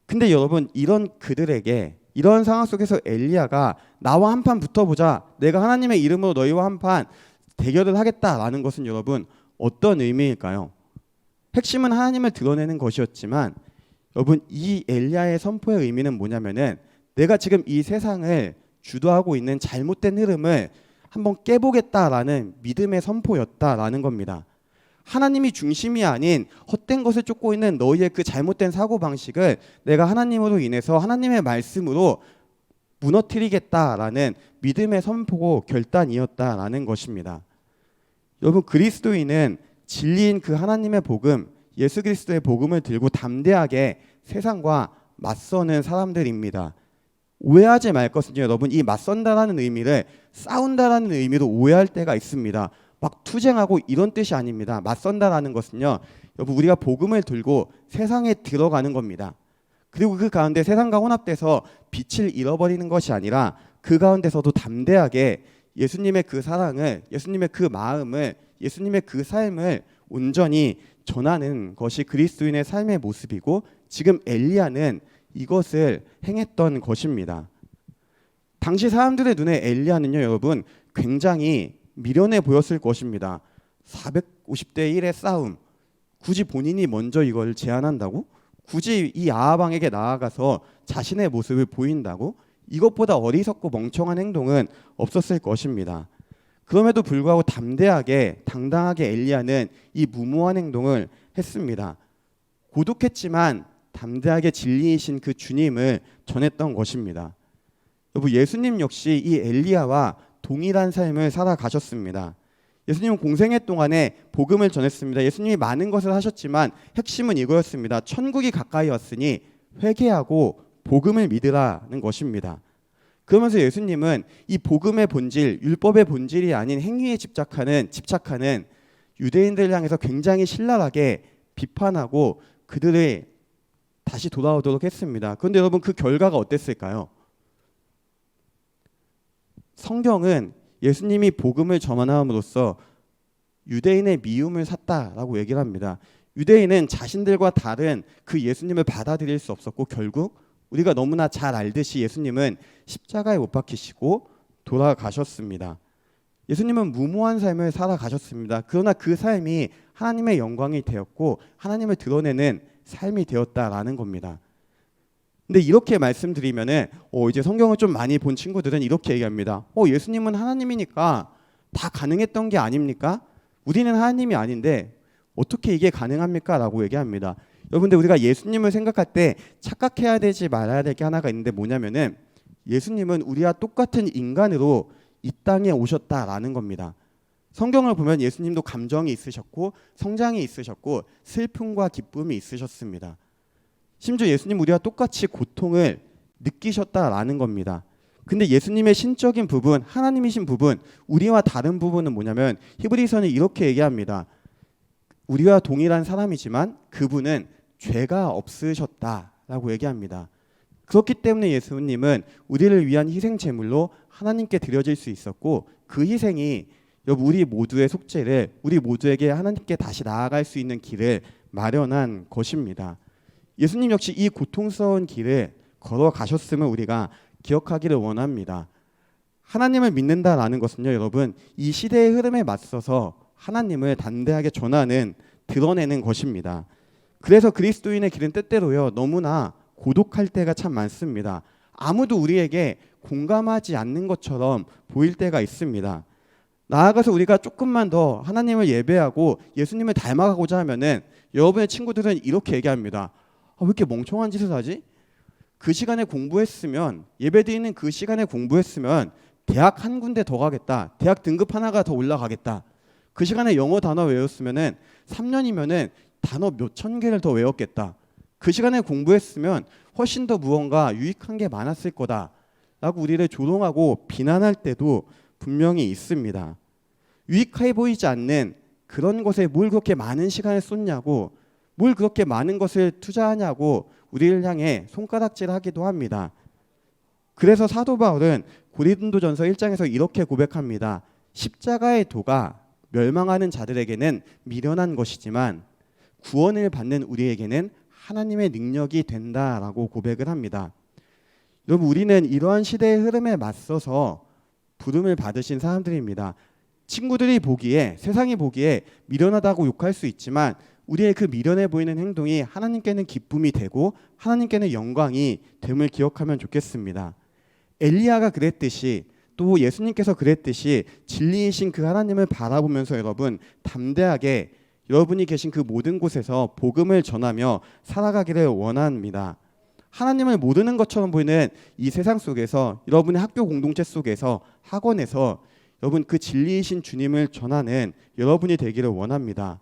근데 여러분, 이런 그들에게, 이런 상황 속에서 엘리야가 나와 한판 붙어보자, 내가 하나님의 이름으로 너희와 한판 대결을 하겠다라는 것은 여러분 어떤 의미일까요? 핵심은 하나님을 드러내는 것이었지만 여러분, 이 엘리야의 선포의 의미는 뭐냐면은 내가 지금 이 세상을 주도하고 있는 잘못된 흐름을 한번 깨보겠다라는 믿음의 선포였다라는 겁니다. 하나님이 중심이 아닌 헛된 것을 쫓고 있는 너희의 그 잘못된 사고방식을 내가 하나님으로 인해서 하나님의 말씀으로 무너뜨리겠다라는 믿음의 선포고 결단이었다라는 것입니다. 여러분, 그리스도인은 진리인 그 하나님의 복음, 예수 그리스도의 복음을 들고 담대하게 세상과 맞서는 사람들입니다. 오해하지 말 것은요, 여러분, 이 맞선다라는 의미를 싸운다라는 의미로 오해할 때가 있습니다. 막 투쟁하고 이런 뜻이 아닙니다. 맞선다라는 것은요, 여러분, 우리가 복음을 들고 세상에 들어가는 겁니다. 그리고 그 가운데 세상과 혼합돼서 빛을 잃어버리는 것이 아니라 그 가운데서도 담대하게 예수님의 그 사랑을, 예수님의 그 마음을, 예수님의 그 삶을 온전히 전하는 것이 그리스도인의 삶의 모습이고, 지금 엘리야는 이것을 행했던 것입니다. 당시 사람들의 눈에 엘리야는요, 여러분, 굉장히 미련해 보였을 것입니다. 450대 1의 싸움, 굳이 본인이 먼저 이걸 제안한다고? 굳이 이 아하방에게 나아가서 자신의 모습을 보인다고? 이것보다 어리석고 멍청한 행동은 없었을 것입니다. 그럼에도 불구하고 담대하게 당당하게 엘리야는 이 무모한 행동을 했습니다. 고독했지만 담대하게 진리이신 그 주님을 전했던 것입니다. 여러분, 예수님 역시 이 엘리야와 동일한 삶을 살아가셨습니다. 예수님은 공생애 동안에 복음을 전했습니다. 예수님이 많은 것을 하셨지만 핵심은 이거였습니다. 천국이 가까이 왔으니 회개하고 복음을 믿으라는 것입니다. 그러면서 예수님은 이 복음의 본질, 율법의 본질이 아닌 행위에 집착하는 유대인들을 향해서 굉장히 신랄하게 비판하고 그들을 다시 돌아오도록 했습니다. 그런데 여러분, 그 결과가 어땠을까요? 성경은 예수님이 복음을 전함으로써 유대인의 미움을 샀다라고 얘기를 합니다. 유대인은 자신들과 다른 그 예수님을 받아들일 수 없었고, 결국 우리가 너무나 잘 알듯이 예수님은 십자가에 못 박히시고 돌아가셨습니다. 예수님은 무모한 삶을 살아가셨습니다. 그러나 그 삶이 하나님의 영광이 되었고 하나님을 드러내는 삶이 되었다라는 겁니다. 근데 이렇게 말씀드리면은 이제 성경을 좀 많이 본 친구들은 이렇게 얘기합니다. 예수님은 하나님이니까 다 가능했던 게 아닙니까? 우리는 하나님이 아닌데 어떻게 이게 가능합니까? 라고 얘기합니다. 여러분들, 우리가 예수님을 생각할 때 착각해야 되지 말아야 될 게 하나가 있는데 뭐냐면은 예수님은 우리와 똑같은 인간으로 이 땅에 오셨다라는 겁니다. 성경을 보면 예수님도 감정이 있으셨고 성장이 있으셨고 슬픔과 기쁨이 있으셨습니다. 심지어 예수님 우리와 똑같이 고통을 느끼셨다라는 겁니다. 근데 예수님의 신적인 부분, 하나님이신 부분, 우리와 다른 부분은 뭐냐면 히브리서는 이렇게 얘기합니다. 우리와 동일한 사람이지만 그분은 죄가 없으셨다라고 얘기합니다. 그렇기 때문에 예수님은 우리를 위한 희생 제물로 하나님께 드려질 수 있었고, 그 희생이 우리 모두의 속죄를, 우리 모두에게 하나님께 다시 나아갈 수 있는 길을 마련한 것입니다. 예수님 역시 이 고통스러운 길을 걸어가셨음을 우리가 기억하기를 원합니다. 하나님을 믿는다라는 것은요, 여러분, 이 시대의 흐름에 맞서서 하나님을 담대하게 전하는, 드러내는 것입니다. 그래서 그리스도인의 길은 때때로요, 너무나 고독할 때가 참 많습니다. 아무도 우리에게 공감하지 않는 것처럼 보일 때가 있습니다. 나아가서 우리가 조금만 더 하나님을 예배하고 예수님을 닮아가고자 하면은 여러분의 친구들은 이렇게 얘기합니다. 왜 이렇게 멍청한 짓을 하지? 그 시간에 공부했으면, 예배드리는 그 시간에 공부했으면 대학 한 군데 더 가겠다. 대학 등급 하나가 더 올라가겠다. 그 시간에 영어 단어 외웠으면은 3년이면은 단어 몇천 개를 더 외웠겠다. 그 시간에 공부했으면 훨씬 더 무언가 유익한 게 많았을 거다 라고 우리를 조롱하고 비난할 때도 분명히 있습니다. 유익해 보이지 않는 그런 것에 뭘 그렇게 많은 시간을 쏟냐고, 뭘 그렇게 많은 것을 투자하냐고 우리를 향해 손가락질하기도 합니다. 그래서 사도 바울은 고린도전서 1장에서 이렇게 고백합니다. 십자가의 도가 멸망하는 자들에게는 미련한 것이지만 구원을 받는 우리에게는 하나님의 능력이 된다라고 고백을 합니다. 여러분, 우리는 이러한 시대의 흐름에 맞서서 부름을 받으신 사람들입니다. 친구들이 보기에, 세상이 보기에 미련하다고 욕할 수 있지만 우리의 그 미련해 보이는 행동이 하나님께는 기쁨이 되고 하나님께는 영광이 됨을 기억하면 좋겠습니다. 엘리야가 그랬듯이, 또 예수님께서 그랬듯이 진리이신 그 하나님을 바라보면서 여러분, 담대하게 여러분이 계신 그 모든 곳에서 복음을 전하며 살아가기를 원합니다. 하나님을 모르는 것처럼 보이는 이 세상 속에서, 여러분의 학교 공동체 속에서, 학원에서 여러분 그 진리이신 주님을 전하는 여러분이 되기를 원합니다.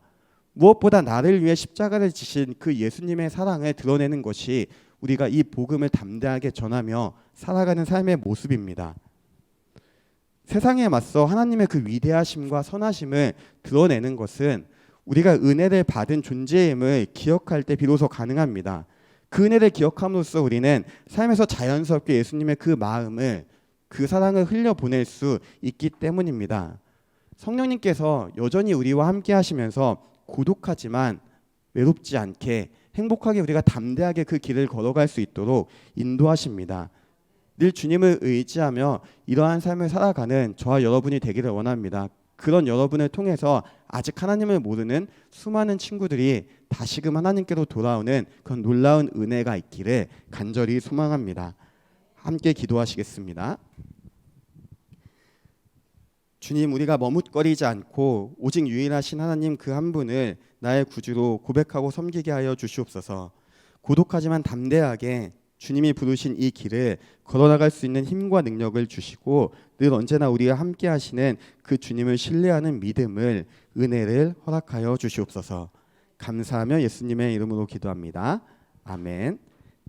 무엇보다 나를 위해 십자가를 지신 그 예수님의 사랑을 드러내는 것이 우리가 이 복음을 담대하게 전하며 살아가는 삶의 모습입니다. 세상에 맞서 하나님의 그 위대하심과 선하심을 드러내는 것은 우리가 은혜를 받은 존재임을 기억할 때 비로소 가능합니다. 그 은혜를 기억함으로써 우리는 삶에서 자연스럽게 예수님의 그 마음을, 그 사랑을 흘려보낼 수 있기 때문입니다. 성령님께서 여전히 우리와 함께 하시면서 고독하지만 외롭지 않게 행복하게 우리가 담대하게 그 길을 걸어갈 수 있도록 인도하십니다. 늘 주님을 의지하며 이러한 삶을 살아가는 저와 여러분이 되기를 원합니다. 그런 여러분을 통해서 아직 하나님을 모르는 수많은 친구들이 다시금 하나님께로 돌아오는 그런 놀라운 은혜가 있기를 간절히 소망합니다. 함께 기도하시겠습니다. 주님, 우리가 머뭇거리지 않고 오직 유일하신 하나님 그 한 분을 나의 구주로 고백하고 섬기게 하여 주시옵소서. 고독하지만 담대하게 주님이 부르신 이 길을 걸어나갈 수 있는 힘과 능력을 주시고 늘 언제나 우리와 함께 하시는 그 주님을 신뢰하는 믿음을, 은혜를 허락하여 주시옵소서. 감사하며 예수님의 이름으로 기도합니다. 아멘.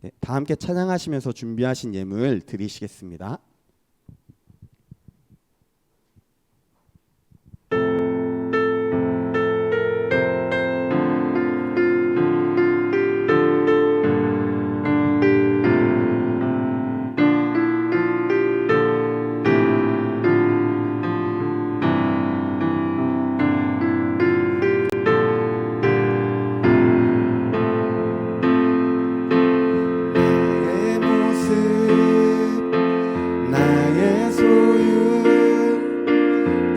네, 다 함께 찬양하시면서 준비하신 예물 드리시겠습니다.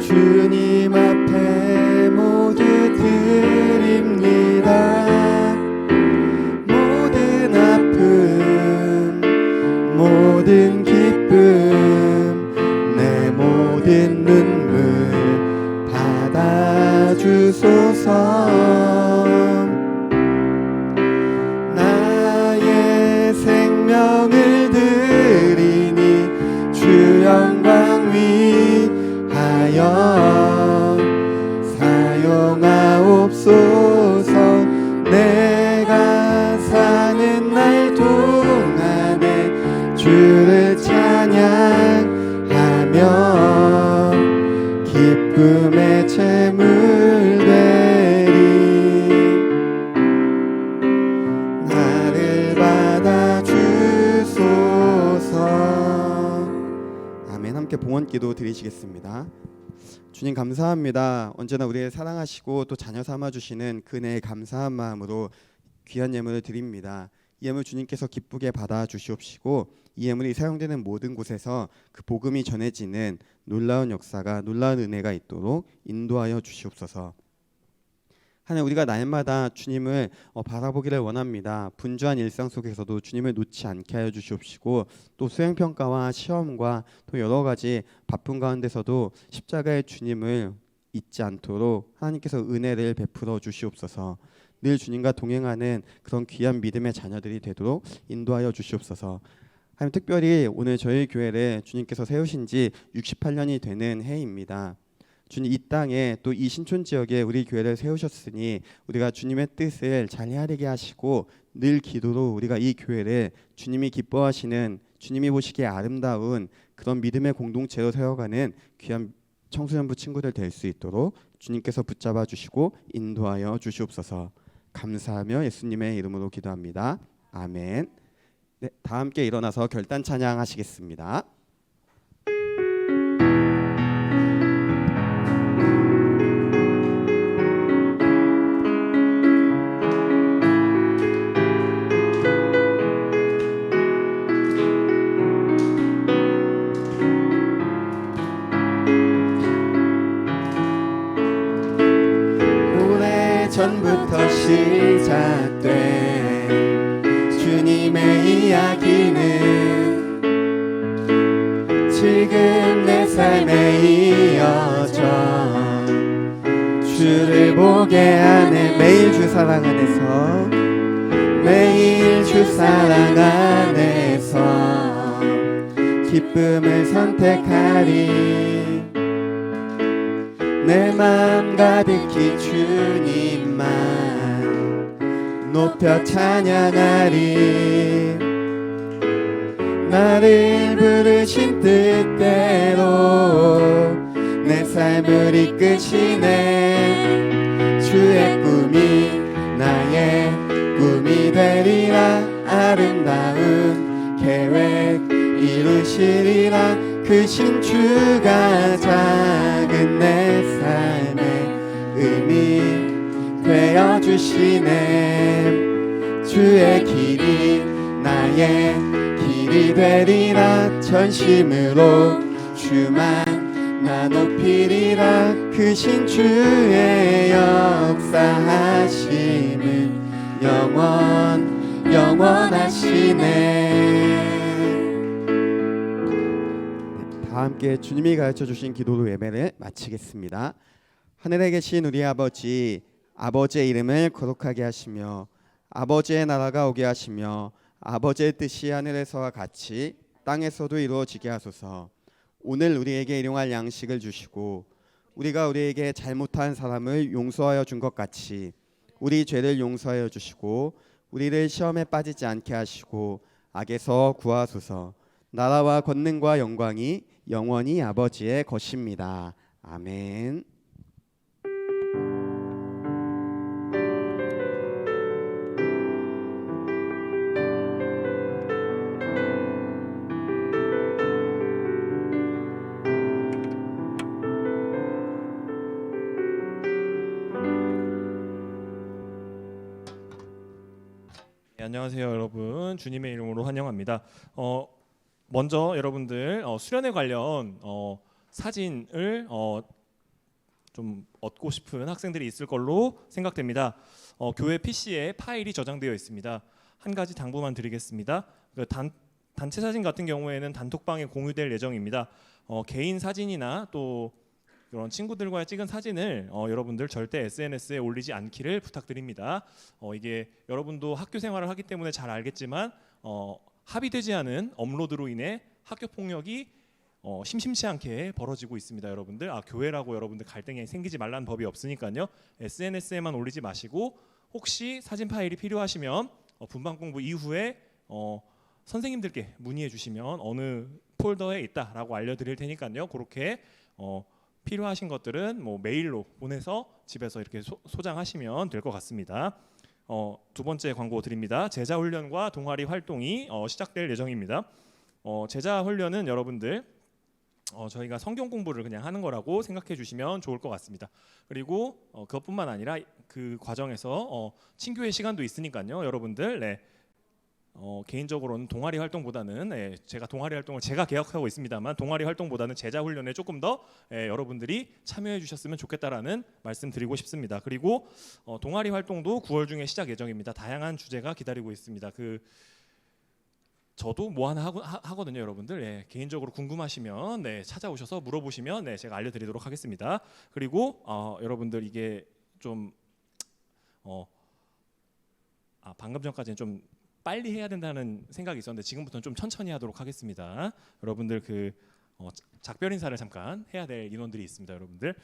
주님 앞에 모두 드립니다. 모든 아픔, 모든 기쁨, 내 모든 눈물 받아주소서. 나의 생명을 드리니 주 영광 위하여 사용하옵소서. 내가 사는 날 동안에 주를 찬양하며 기쁨의 제물 되리. 나를 받아주소서. 아멘. 함께 봉헌기도 드리시겠습니다. 주님 감사합니다. 언제나 우리를 사랑하시고 또 자녀 삼아주시는 그 은혜에 감사한 마음으로 귀한 예물을 드립니다. 이 예물 주님께서 기쁘게 받아주시옵시고 이 예물이 사용되는 모든 곳에서 그 복음이 전해지는 놀라운 역사가, 놀라운 은혜가 있도록 인도하여 주시옵소서. 하나님, 우리가 날마다 주님을 바라보기를 원합니다. 분주한 일상 속에서도 주님을 놓지 않게 하여 주시옵시고 또 수행평가와 시험과 또 여러 가지 바쁜 가운데서도 십자가의 주님을 잊지 않도록 하나님께서 은혜를 베풀어 주시옵소서. 늘 주님과 동행하는 그런 귀한 믿음의 자녀들이 되도록 인도하여 주시옵소서. 하나님, 특별히 오늘 저희 교회를 주님께서 세우신 지 68년이 되는 해입니다. 주님, 이 땅에 또 이 신촌 지역에 우리 교회를 세우셨으니 우리가 주님의 뜻을 잘 헤아리게 하시고 늘 기도로 우리가 이 교회를 주님이 기뻐하시는, 주님이 보시기에 아름다운 그런 믿음의 공동체로 세워가는 귀한 청소년부 친구들 될 수 있도록 주님께서 붙잡아 주시고 인도하여 주시옵소서. 감사하며 예수님의 이름으로 기도합니다. 아멘. 네, 다 함께 일어나서 결단 찬양하시겠습니다. 전부터 시작된 주님의 이야기는 지금 내 삶에 이어져 주를 보게 하네. 매일 주 사랑 안에서, 매일 주 사랑 안에서 기쁨을 선택하리. 내 맘 가득히 주님만 높여 찬양하리. 나를 부르신 뜻대로 내 삶을 이끄시네. 주의 꿈이 나의 꿈이 되리라. 아름다운 계획 이루시리라. 크신 주가 작은 내 삶에 의미 되어 주시네. 주의 길이 나의 길이 되리라. 전심으로 주만 나 높이리라. 크신 주의 역사하심은 영원하시네. 다 함께 주님이 가르쳐 주신 기도로 예배를 마치겠습니다. 하늘에 계신 우리 아버지, 아버지의 이름을 거룩하게 하시며 아버지의 나라가 오게 하시며 아버지의 뜻이 하늘에서와 같이 땅에서도 이루어지게 하소서. 오늘 우리에게 일용할 양식을 주시고 우리가 우리에게 잘못한 사람을 용서하여 준 것 같이 우리 죄를 용서하여 주시고 우리를 시험에 빠지지 않게 하시고 악에서 구하소서. 나라와 권능과 영광이 영원히 아버지의 것입니다. 아멘. 네, 안녕하세요 여러분. 주님의 이름으로 환영합니다. 먼저 여러분들 수련회 관련 사진을 좀 얻고 싶은 학생들이 있을 걸로 생각됩니다. 교회 PC에 파일이 저장되어 있습니다. 한 가지 당부만 드리겠습니다. 단체 사진 같은 경우에는 단톡방에 공유될 예정입니다. 개인 사진이나 또 그런 친구들과 찍은 사진을 여러분들 절대 SNS에 올리지 않기를 부탁드립니다. 이게 여러분도 학교 생활을 하기 때문에 잘 알겠지만 합의되지 않은 업로드로 인해 학교 폭력이 심심치 않게 벌어지고 있습니다. 여러분들 교회라고 여러분들 갈등이 생기지 말라는 법이 없으니까요. SNS에만 올리지 마시고 혹시 사진 파일이 필요하시면 분반 공부 이후에 선생님들께 문의해 주시면 어느 폴더에 있다라고 알려드릴 테니까요. 그렇게 필요하신 것들은 뭐 메일로 보내서 집에서 이렇게 소장하시면 될 것 같습니다. 두 번째 광고 드립니다. 제자 훈련과 동아리 활동이 시작될 예정입니다. 제자 훈련은 여러분들 저희가 성경 공부를 그냥 하는 거라고 생각해 주시면 좋을 것 같습니다. 그리고 그것뿐만 아니라 그 과정에서 친교회 시간도 있으니까요. 여러분들 개인적으로는 동아리 활동보다는 제가 동아리 활동을 제가 계획하고 있습니다만 동아리 활동보다는 제자 훈련에 조금 더 여러분들이 참여해 주셨으면 좋겠다라는 말씀 드리고 싶습니다. 그리고 동아리 활동도 9월 중에 시작 예정입니다. 다양한 주제가 기다리고 있습니다. 저도 뭐 하나 하거든요, 여러분들. 개인적으로 궁금하시면 찾아오셔서 물어보시면 제가 알려드리도록 하겠습니다. 그리고 여러분들 이게 좀 방금 전까지는 좀 빨리 해야 된다는 생각이 있었는데 지금부터는 좀 천천히 하도록 하겠습니다. 여러분들 작별 인사를 잠깐 해야 될 인원들이 있습니다. 여러분들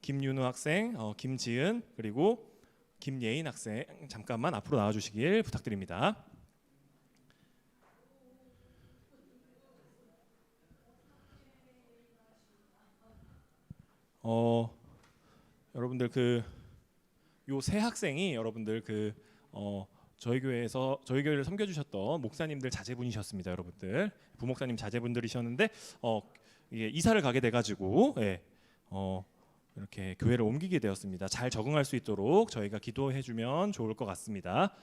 김윤우 학생, 김지은 그리고 김예인 학생 잠깐만 앞으로 나와주시길 부탁드립니다. 여러분들 요 세 학생이 여러분들 저희 교회를 섬겨주셨던 목사님들 자제분이셨습니다. 여러분들 부목사님 자제분들이셨는데 이게 이사를 가게 돼가지고 이렇게 교회를 옮기게 되었습니다. 잘 적응할 수 있도록 저희가 기도해주면 좋을 것 같습니다.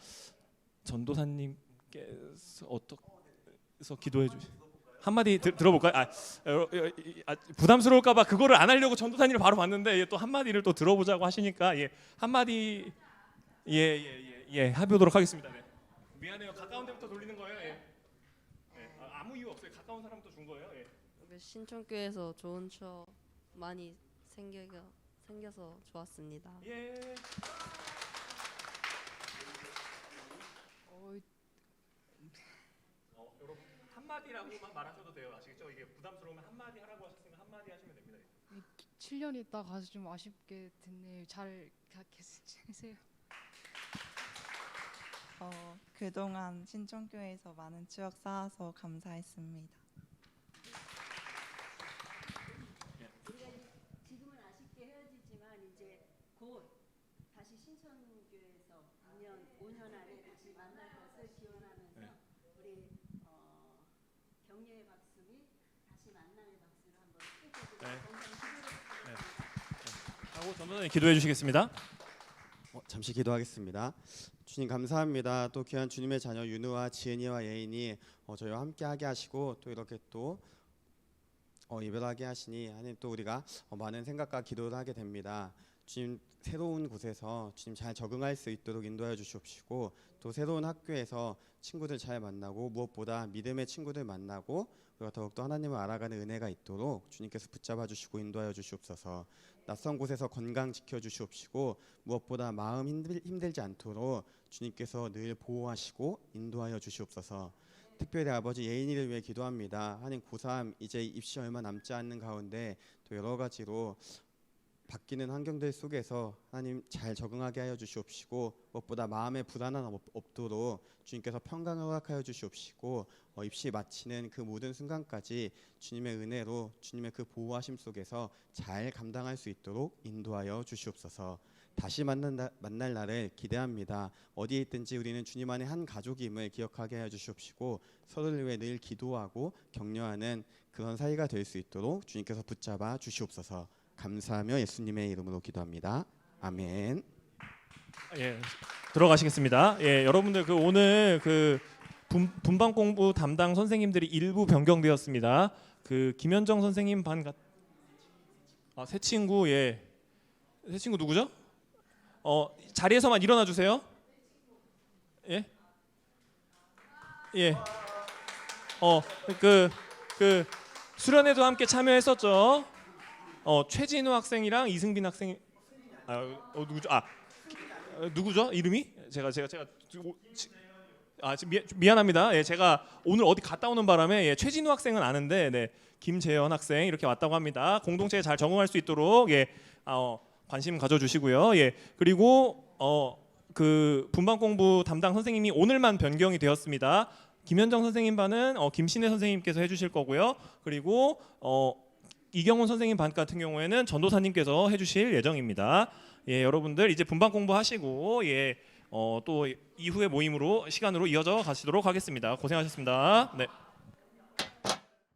전도사님께서 어떻게 기도해 주시? 한마디 들어볼까요? 부담스러울까봐 그거를 안 하려고 전도사님을 바로 봤는데 또 한마디를 또 들어보자고 하시니까 한마디 해보도록 하겠습니다. 미안해요. 가까운 데부터 돌리는 거예요. 아무 이유 없어요. 가까운 사람부터 준 거예요. 신천교회에서 좋은 추억 많이 생겨서 좋았습니다. 여러분 한마디라고만 말하셔도 돼요. 아시겠죠? 이게 부담스러우면 한마디 하라고 하셨으면 한마디 하시면 됩니다. 7년 있다 가서 좀 아쉽게 됐네요. 잘 계세요. 그동안 신천교회에서 많은 추억 쌓아서 감사했습니다. 지금은 아쉽게 헤어지지만 이제 곧 다시 신천교회에서 5년 안에 다시 만날 것을 기원하면서 하고 전도사님 기도해 주시겠습니다. 잠시 기도하겠습니다. 주님 감사합니다. 또 귀한 주님의 자녀 윤우와 지은이와 예인이 저희와 함께하게 하시고 또 이렇게 또 예배하게 하시니 하나님 또 우리가 많은 생각과 기도를 하게 됩니다. 주님 새로운 곳에서 주님 잘 적응할 수 있도록 인도하여 주시옵시고 또 새로운 학교에서 친구들 잘 만나고 무엇보다 믿음의 친구들 만나고 우리가 더욱더 하나님을 알아가는 은혜가 있도록 주님께서 붙잡아 주시고 인도하여 주시옵소서. 낯선 곳에서 건강 지켜 주시옵시고 무엇보다 마음 힘들지 않도록 주님께서 늘 보호하시고 인도하여 주시옵소서. 특별히 아버지 예인이를 위해 기도합니다. 하나님 고3 이제 입시 얼마 남지 않는 가운데 또 여러 가지로 바뀌는 환경들 속에서 하나님 잘 적응하게 하여 주시옵시고 무엇보다 마음에 불안함 없도록 주님께서 평강을 허락하여 주시옵시고 입시 마치는 그 모든 순간까지 주님의 은혜로 주님의 그 보호하심 속에서 잘 감당할 수 있도록 인도하여 주시옵소서. 다시 만날 날을 기대합니다. 어디에 있든지 우리는 주님 안에 한 가족임을 기억하게 하여 주시옵시고 서로를 위해 늘 기도하고 격려하는 그런 사이가 될 수 있도록 주님께서 붙잡아 주시옵소서. 감사하며 예수님의 이름으로 기도합니다. 아멘. 예, 들어가시겠습니다. 예, 여러분들 그 오늘 그 분반 공부 담당 선생님들이 일부 변경되었습니다. 그 김현정 선생님 새 친구 새 친구 누구죠? 자리에서만 일어나 주세요. 예? 예. 그 수련회도 함께 참여했었죠. 최진우 학생이랑 이승빈 학생 누구죠? 누구죠? 이름이? 제가 미안합니다. 예, 제가 오늘 어디 갔다 오는 바람에 최진우 학생은 아는데 김재현 학생 이렇게 왔다고 합니다. 공동체에 잘 적응할 수 있도록 관심 가져주시고요. 예, 그리고 그 분반 공부 담당 선생님이 오늘만 변경이 되었습니다. 김현정 선생님 반은 김신혜 선생님께서 해주실 거고요. 그리고 이경훈 선생님 반 같은 경우에는 전도사님께서 해주실 예정입니다. 예, 여러분들 이제 분반 공부하시고 또 이후의 시간으로 이어져 가시도록 하겠습니다. 고생하셨습니다. 네.